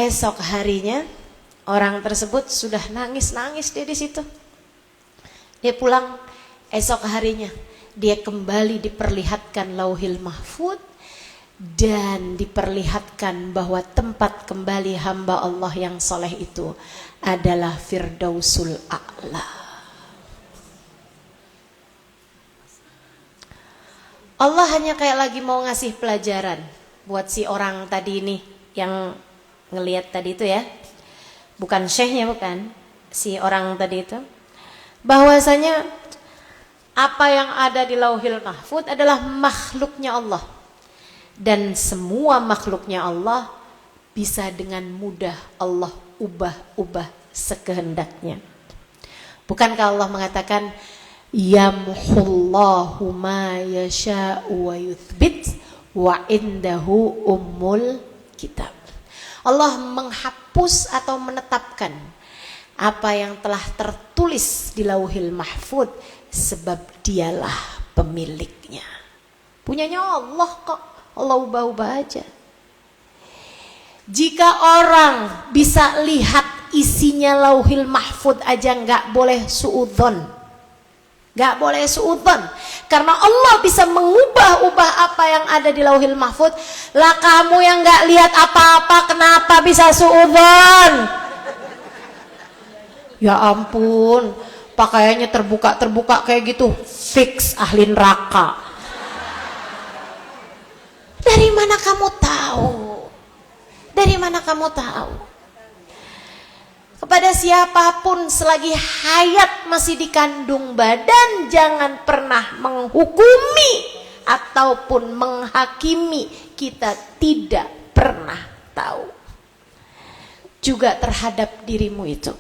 Esok harinya orang tersebut sudah nangis-nangis dia di situ. Dia pulang, esok harinya dia kembali diperlihatkan Lauhil Mahfud dan diperlihatkan bahwa tempat kembali hamba Allah yang soleh itu adalah Firdausul A'la. Allah hanya kayak lagi mau ngasih pelajaran buat si orang tadi ini yang ngelihat tadi itu ya, bukan syekhnya, bukan, si orang tadi itu, bahwasanya apa yang ada di Lauhil Mahfud adalah makhluknya Allah. Dan semua makhluknya Allah bisa dengan mudah Allah ubah-ubah sekehendaknya. Bukankah Allah mengatakan yamhullahu ma yasha'u wa yuthbit wa indahu ummul kitab. Allah menghapus atau menetapkan apa yang telah tertulis di Lauhil Mahfud sebab dialah pemiliknya. Punyanya Allah kok. Allah ubah-ubah aja. Jika orang bisa lihat isinya Lauhil Mahfud aja nggak boleh suudzon, nggak boleh suudzon, karena Allah bisa mengubah-ubah apa yang ada di Lauhil Mahfud. Lah kamu yang nggak lihat apa-apa, kenapa bisa suudzon? Ya ampun, pakaiannya terbuka kayak gitu, fix ahli neraka. Dari mana kamu tahu? Dari mana kamu tahu? Kepada siapapun selagi hayat masih dikandung badan, jangan pernah menghukumi ataupun menghakimi. Kita tidak pernah tahu. Juga terhadap dirimu itu.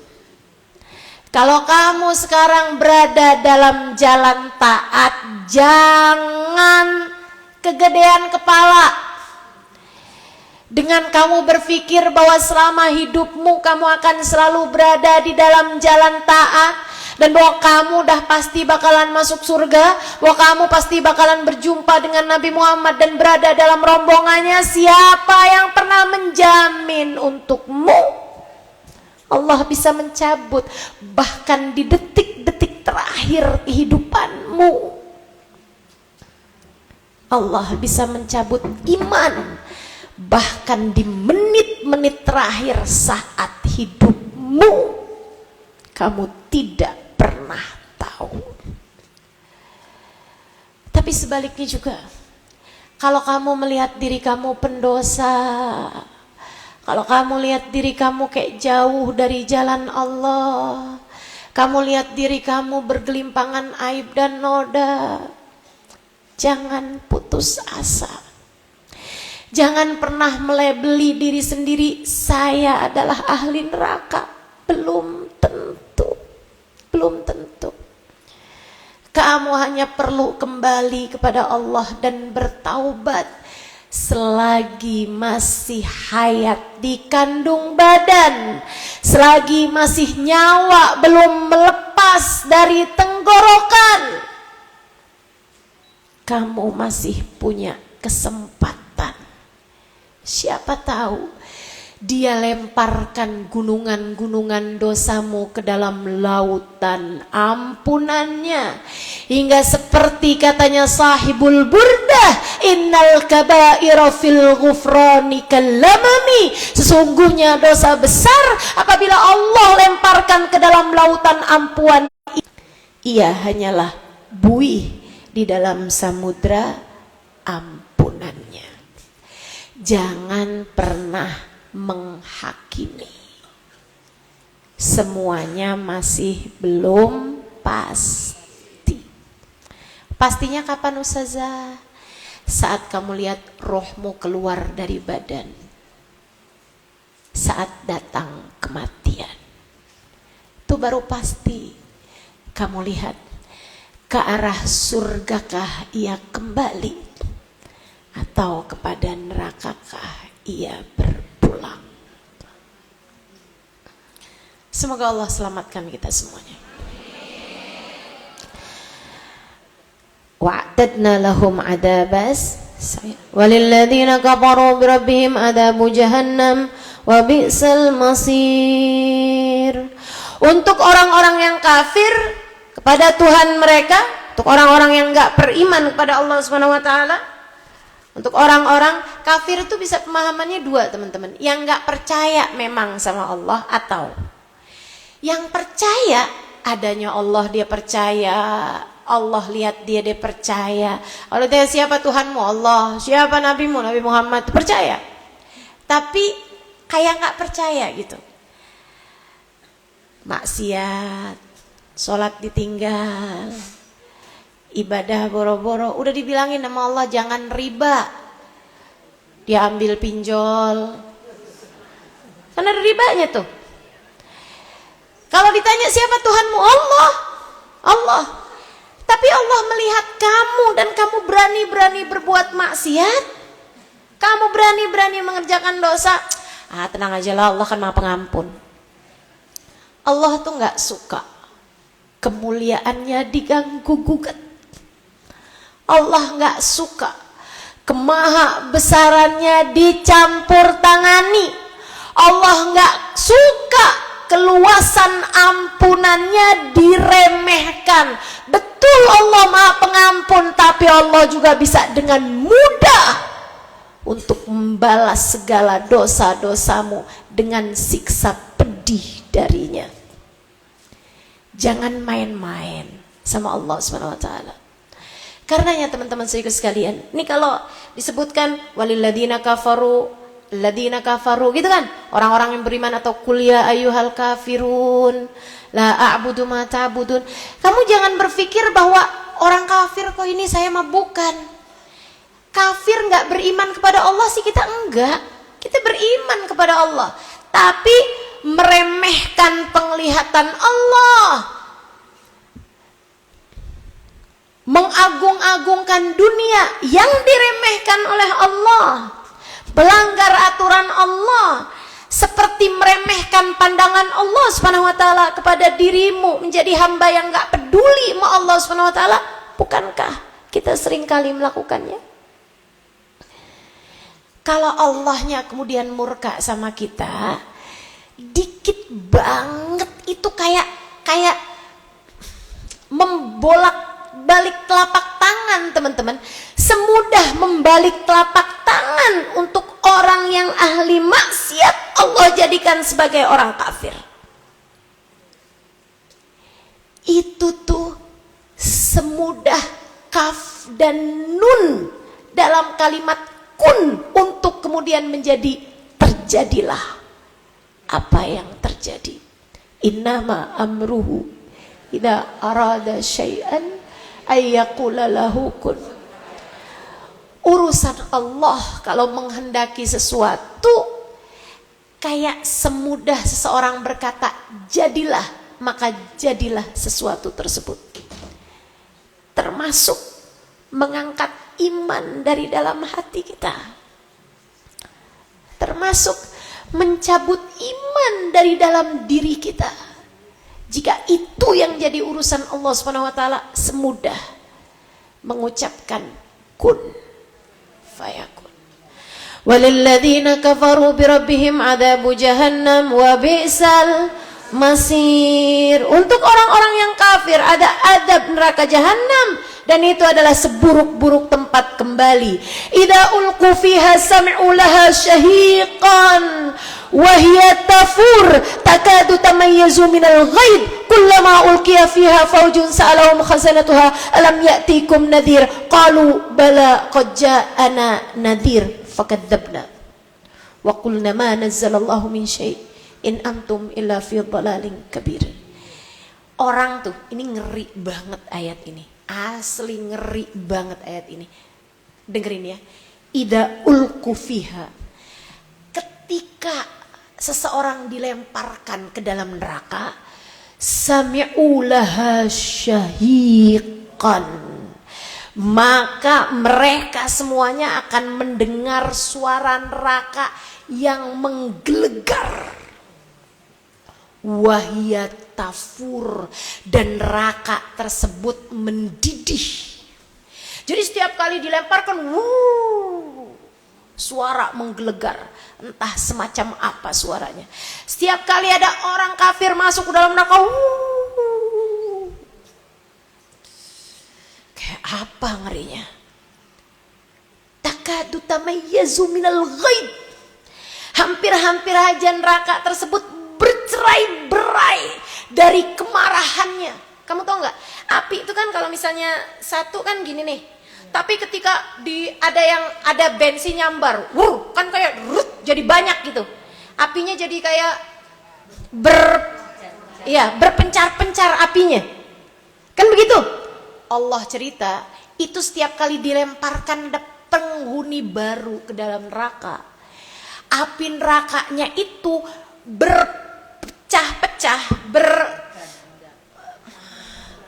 Kalau kamu sekarang berada dalam jalan taat, jangan kegedean kepala dengan kamu berpikir bahwa selama hidupmu kamu akan selalu berada di dalam jalan taat, dan bahwa kamu dah pasti bakalan masuk surga, bahwa kamu pasti bakalan berjumpa dengan Nabi Muhammad dan berada dalam rombongannya. Siapa yang pernah menjamin untukmu? Allah bisa mencabut bahkan di detik-detik terakhir kehidupanmu. Allah bisa mencabut iman bahkan di menit-menit terakhir saat hidupmu. Kamu tidak pernah tahu. Tapi sebaliknya juga, kalau kamu melihat diri kamu pendosa, kalau kamu lihat diri kamu kayak jauh dari jalan Allah, kamu lihat diri kamu bergelimpangan aib dan noda, jangan putus asa. Jangan pernah melebeli diri sendiri, saya adalah ahli neraka. Belum tentu. Belum tentu. Kamu hanya perlu kembali kepada Allah dan bertaubat selagi masih hayat di kandung badan, selagi masih nyawa belum melepas dari tenggorokan. Kamu masih punya kesempatan. Siapa tahu Dia lemparkan gunungan-gunungan dosamu ke dalam lautan ampunannya, hingga seperti katanya sahibul burdah, innal kaba'ira fil ghufrani kallamami, sesungguhnya dosa besar apabila Allah lemparkan ke dalam lautan ampuan, ia hanyalah buih di dalam samudra ampunannya. Jangan pernah menghakimi. Semuanya masih belum pasti. Pastinya kapan Ustazah? Saat kamu lihat rohmu keluar dari badan, saat datang kematian, itu baru pasti. Kamu lihat ke arah surgakah ia kembali, atau kepada nerakakah ia berpulang. Semoga Allah selamatkan kita semuanya. Wa'tadna lahum adabas walilladzina kafaru birabbihim adabu jahannam wa bi'sal masir. Untuk orang-orang yang kafir kepada Tuhan mereka, untuk orang-orang yang enggak beriman kepada Allah Subhanahu wa taala, untuk orang-orang kafir itu bisa pemahamannya dua, teman-teman. Yang enggak percaya memang sama Allah, atau yang percaya adanya Allah, dia percaya. Allah lihat dia percaya. Kalau dia siapa Tuhanmu? Allah. Siapa nabimu? Nabi Muhammad. Percaya. Tapi kayak nggak percaya gitu. Maksiat, sholat ditinggal, ibadah boro-boro. Udah dibilangin sama Allah jangan riba, dia ambil pinjol. Kan ada ribanya tuh. Kalau ditanya siapa Tuhanmu? Allah. Allah. Tapi Allah melihat kamu dan kamu berani-berani berbuat maksiat. Kamu berani-berani mengerjakan dosa. Ah, tenang aja lah, Allah kan Maha Pengampun. Allah tuh nggak suka kemuliaannya diganggu gugat. Allah nggak suka kemaha besarannya dicampur tangani. Allah nggak suka keluasan ampunannya diremehkan. Betul Allah Maha Pengampun, tapi Allah juga bisa dengan mudah untuk membalas segala dosa-dosamu dengan siksa pedih darinya. Jangan main-main sama Allah Subhanahu wa taala. Karenanya teman-teman saudara sekalian, ini kalau disebutkan walilladzina kafaru, ladina kafaru gitu kan, orang-orang yang beriman, atau kuliah ayyuhal kafirun la a'budu ma ta'budun. Kamu jangan berpikir bahwa orang kafir kok ini saya mah bukan. Kafir nggak beriman kepada Allah sih kita enggak. Kita beriman kepada Allah, tapi meremehkan penglihatan Allah, mengagung-agungkan dunia yang diremehkan oleh Allah, pelanggar aturan Allah, seperti meremehkan pandangan Allah Subhanahu wa taala kepada dirimu, menjadi hamba yang enggak peduli sama Allah Subhanahu wa taala. Bukankah kita sering kali melakukannya? Kalau Allahnya kemudian murka sama kita, dikit banget itu kayak membolak-balik telapak tangan, teman-teman. Semudah membalik telapak tangan untuk orang yang ahli maksiat, Allah jadikan sebagai orang kafir. Itu tuh semudah kaf dan nun dalam kalimat kun untuk kemudian menjadi terjadilah apa yang terjadi. Innama amruhu idza arada syai'an ayyaqula lahu kun. Urusan Allah kalau menghendaki sesuatu kayak semudah seseorang berkata jadilah, maka jadilah sesuatu tersebut. Termasuk mengangkat iman dari dalam hati kita, termasuk mencabut iman dari dalam diri kita. Jika itu yang jadi urusan Allah Subhanahu wa taala, semudah mengucapkan kun fayakun. Walilladzina kafaru birabbihim adzabu jahannam wa bi'sal masir. Untuk orang-orang yang kafir ada adab neraka jahanam, dan itu adalah seburuk-buruk tempat kembali. Idza ulqu fiha sami'u laha syahiqan wa hiya tafur takadu tamayyazu minal ghaid kullama ulqiya fiha fawjun sa'alahum khazanatuha alam ya'tikum nadhir qalu bala qad ja'ana nadhir fakadzabna wa qulna ma nazzalallahu min syai' in antum illa fi dhalalin kabir. Orang tuh ini ngeri banget ayat ini. Asli ngeri banget ayat ini. Dengerin ya. Idza ulqu fiha, ketika seseorang dilemparkan ke dalam neraka, sami'u laha syahiqan, maka mereka semuanya akan mendengar suara neraka yang menggelegar. Wahiyat tafur, dan neraka tersebut mendidih. Jadi setiap kali dilemparkan, Suara menggelegar, entah semacam apa suaranya. Setiap kali ada orang kafir masuk ke dalam neraka, kayak apa ngerinya? Takadu tamayyazu minal ghaib. Hampir-hampir aja neraka tersebut bercerai-berai dari kemarahannya. Kamu tahu nggak? Api itu kan kalau misalnya satu kan gini nih. Tapi ketika ada bensin nyambar, kan kayak jadi banyak gitu. Apinya jadi kayak berpencar-pencar apinya. Kan begitu? Allah cerita, itu setiap kali dilemparkan penghuni baru ke dalam neraka, api nerakanya itu berpecah-pecah,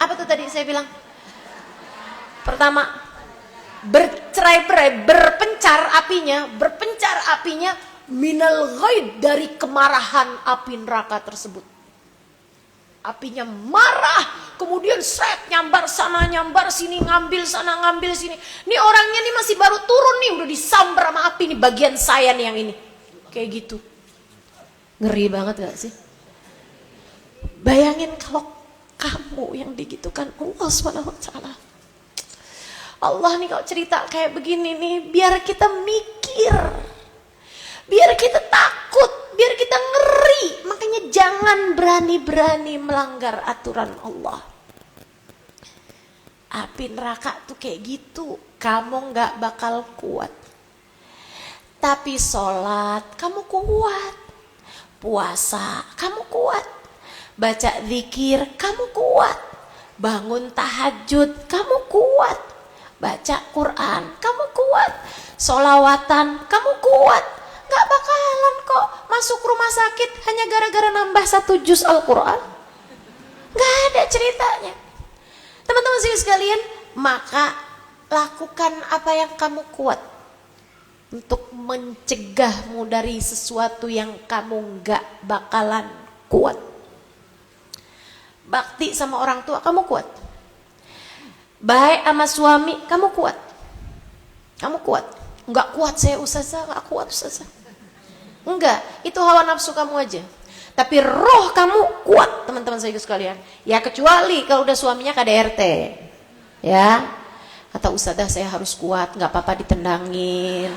apa tuh tadi saya bilang? Pertama, bercerai-berai, berpencar apinya minal ghaid, dari kemarahan api neraka tersebut. Apinya marah, kemudian nyambar sana nyambar sini, ngambil sana ngambil sini. Nih orangnya nih masih baru turun nih, udah disambar sama api nih, bagian saya nih yang ini. Kayak gitu. Ngeri banget gak sih? Bayangin kalau kamu yang digitukan Allah SWT. Allah nih kalau cerita kayak begini nih, biar kita mikir, biar kita takut, biar kita ngeri. Makanya jangan berani-berani melanggar aturan Allah. Api neraka tuh kayak gitu, kamu gak bakal kuat. Tapi sholat kamu kuat, puasa kamu kuat, baca zikir kamu kuat, bangun tahajud kamu kuat, baca Quran kamu kuat, sholawatan kamu kuat. Gak bakalan kok masuk rumah sakit hanya gara-gara nambah 1 juz Al-Quran. Gak ada ceritanya. Teman-teman sekalian, maka lakukan apa yang kamu kuat untuk mencegahmu dari sesuatu yang kamu gak bakalan kuat. Bakti sama orang tua kamu kuat, baik sama suami kamu kuat. Kamu kuat. Enggak kuat saya ustazah, enggak kuat ustazah. Enggak, itu hawa nafsu kamu aja. Tapi roh kamu kuat, teman-teman saya sekalian. Ya kecuali kalau udah suaminya KDRT. Ya. Kata ustazah saya harus kuat, enggak apa-apa ditendangin.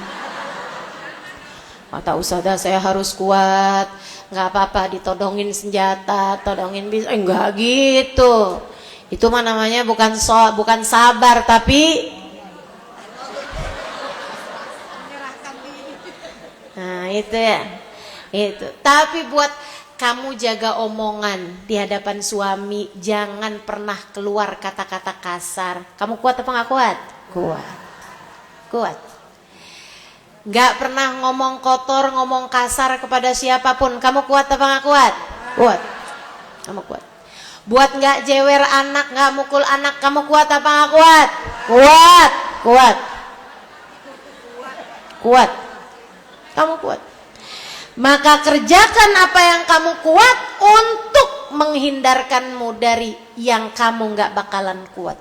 Kata ustazah saya harus kuat, enggak apa-apa ditodongin senjata, todongin bis. Enggak gitu. Itu mah namanya bukan sabar tapi nah itu ya, itu. Tapi buat kamu jaga omongan di hadapan suami, jangan pernah keluar kata-kata kasar. Kamu kuat apa nggak kuat? Kuat. Nggak pernah ngomong kotor, ngomong kasar kepada siapapun. Kamu kuat apa nggak kuat? Kuat. Kamu kuat. Buat nggak jewer anak, nggak mukul anak, kamu kuat apa nggak kuat? Kuat. Kamu kuat. Maka kerjakan apa yang kamu kuat untuk menghindarkanmu dari yang kamu gak bakalan kuat,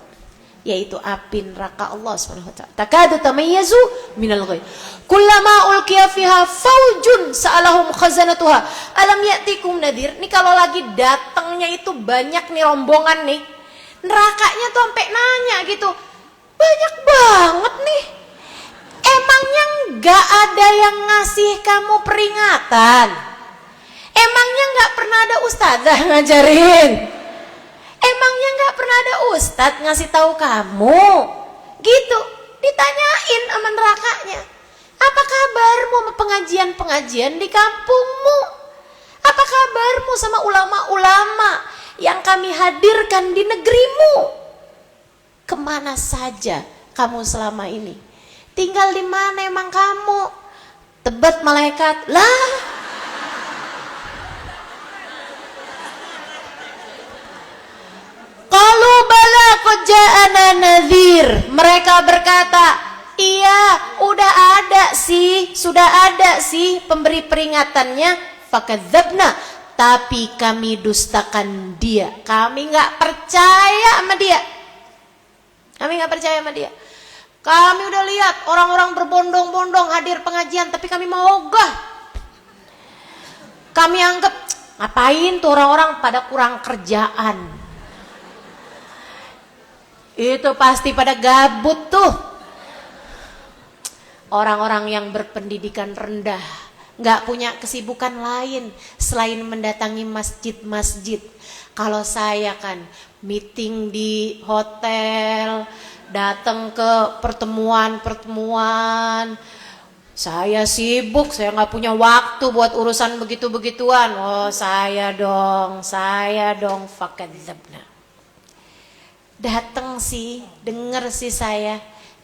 yaitu api neraka Allah SWT. Takadu tamayyazu minal ghaib. Kullama ulqiya fiha faujun sa'alahum khazanatuha alam ya'tikum nadhir. Nih kalau lagi datangnya itu banyak nih rombongan nih, nerakanya tuh sampai nanya gitu, banyak banget nih, emangnya gak ada yang ngasih kamu peringatan? Emangnya gak pernah ada ustazah ngajarin? Emangnya gak pernah ada ustadz ngasih tahu kamu? Gitu, ditanyain sama nerakanya. Apa kabarmu sama pengajian-pengajian di kampungmu? Apa kabarmu sama ulama-ulama yang kami hadirkan di negerimu? Kemana saja kamu selama ini? Tinggal di mana emang kamu? Tebet malaikat lah. Qalu bala qad ja'ana nadhir. Mereka berkata, iya, sudah ada sih pemberi peringatannya. Fakadzabna, tapi kami dustakan dia. Kami enggak percaya sama dia. Kami udah lihat orang-orang berbondong-bondong hadir pengajian, tapi kami mau ogah. Kami anggap, ngapain tuh orang-orang pada kurang kerjaan. Itu pasti pada gabut tuh. Orang-orang yang berpendidikan rendah, nggak punya kesibukan lain selain mendatangi masjid-masjid. Kalau saya kan meeting di hotel, datang ke pertemuan-pertemuan, saya sibuk, saya nggak punya waktu buat urusan begitu-begituan. Oh saya dong fakadzabna. Datang sih, denger sih saya,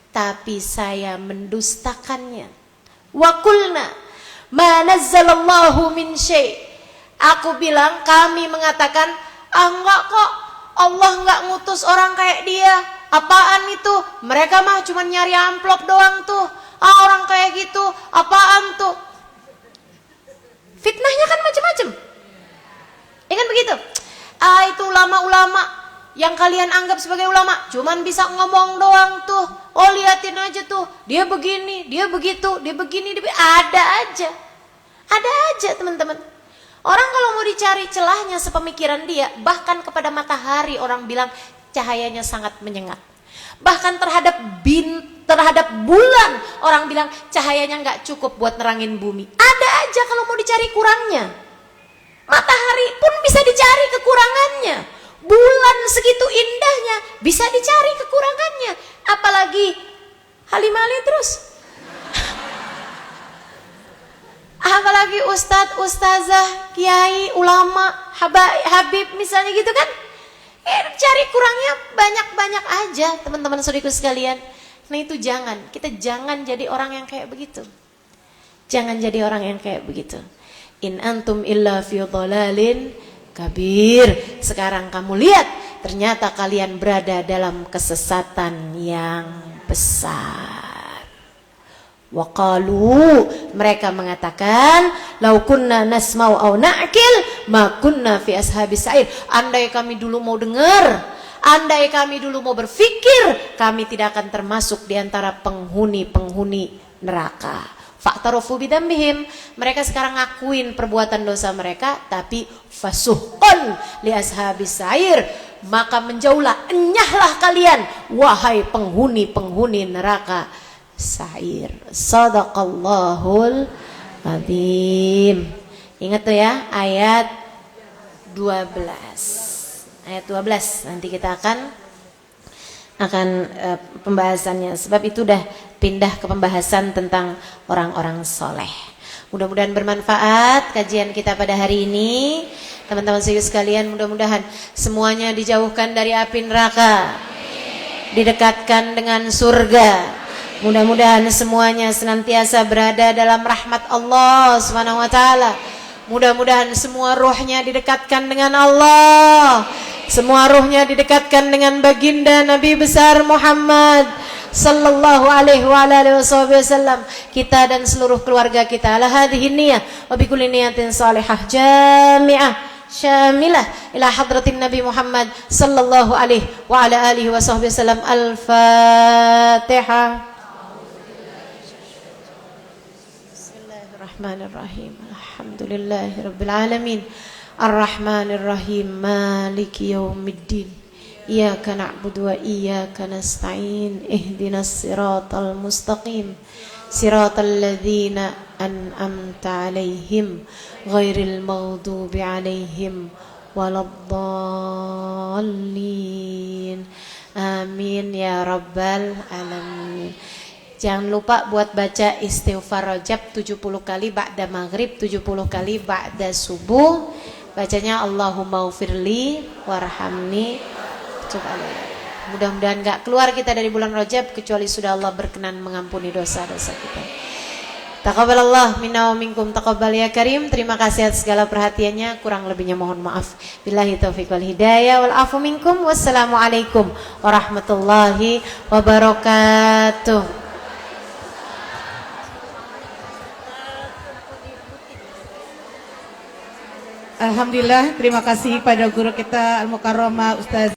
tapi saya mendustakannya. Wa qulna ma nazzalallahu min syai'. Aku bilang, kami mengatakan, enggak kok, Allah enggak ngutus orang kayak dia. Apaan itu? Mereka mah cuma nyari amplop doang tuh. Orang kayak gitu, apaan tuh? Fitnahnya kan macam-macam. Ya kan begitu? Itu ulama-ulama yang kalian anggap sebagai ulama cuman bisa ngomong doang tuh. Oh liatin aja tuh, dia begini, dia begitu, dia begini, ada aja teman-teman. Orang kalau mau dicari celahnya sepemikiran dia, bahkan kepada matahari orang bilang cahayanya sangat menyengat. Bahkan terhadap bulan orang bilang cahayanya nggak cukup buat nerangin bumi. Ada aja kalau mau dicari kurangnya. Matahari pun bisa dicari kekurangannya. Bulan segitu indahnya bisa dicari kekurangannya. Apalagi Halimali terus. Apalagi ustadz, ustazah, kiai, ulama, habib misalnya gitu kan. Cari kurangnya banyak-banyak aja teman-teman saudaraku sekalian. Nah itu kita jangan jadi orang yang kayak begitu. Jangan jadi orang yang kayak begitu. In antum illa fi dhalalin kabir. Sekarang kamu lihat, ternyata kalian berada dalam kesesatan yang besar. Waqalu, mereka mengatakan, lau kunna nasma'u aw na'kil ma kunna fi ashabis sa'ir. Andai kami dulu mau dengar, andai kami dulu mau berpikir, kami tidak akan termasuk di antara penghuni-penghuni neraka. Fa'tarofu bidambihim, mereka sekarang ngakuin perbuatan dosa mereka, tapi fasuhqan li ashabis sa'ir, maka menjauhlah, enyahlah kalian wahai penghuni-penghuni neraka sa'ir. Sadaqallahul azim. Ingat tuh ya, ayat 12. Ayat 12 nanti kita akan pembahasannya, sebab itu udah pindah ke pembahasan tentang orang-orang soleh. Mudah-mudahan bermanfaat kajian kita pada hari ini. Teman-teman sekalian, mudah-mudahan semuanya dijauhkan dari api neraka, didekatkan dengan surga. Mudah-mudahan semuanya senantiasa berada dalam rahmat Allah Subhanahu wa taala. Mudah-mudahan semua ruhnya didekatkan dengan Allah. Semua ruhnya didekatkan dengan baginda Nabi besar Muhammad sallallahu alaihi wa alihi wasallam. Kita dan seluruh keluarga kita ala hadhihi niyyah wa bi kulli niyatin salihah jami'ah syamilah ila hadratin Nabi Muhammad sallallahu alaihi wa ala alihi wasallam. Al-Fatihah. Bismillahirrahmanirrahim. Alhamdulillahirabbil alamin. Ar-Rahmanir-Rahim. Maliki yaumiddin. Iyyaka na'budu wa iyyaka nasta'in. Ihdinas siratal mustaqim. Siratal ladzina an'amta 'alaihim ghairil maghdubi 'alaihim waladdallin. Amin ya rabbal alamin. Jangan lupa buat baca istighfar Rajab 70 kali ba'da maghrib, 70 kali ba'da subuh. Bacanya Allahumma ufirli warhamni. Mudah-mudahan gak keluar kita dari bulan Rajab kecuali sudah Allah berkenan mengampuni dosa-dosa kita. Taqabbalallah minna wa minkum, taqabbal ya karim. Terima kasih atas segala perhatiannya, kurang lebihnya mohon maaf. Billahi taufiq wal hidayah wal afu minkum. Wassalamualaikum warahmatullahi wabarakatuh. Alhamdulillah, terima kasih pada guru kita Al-Mukarramah Ustaz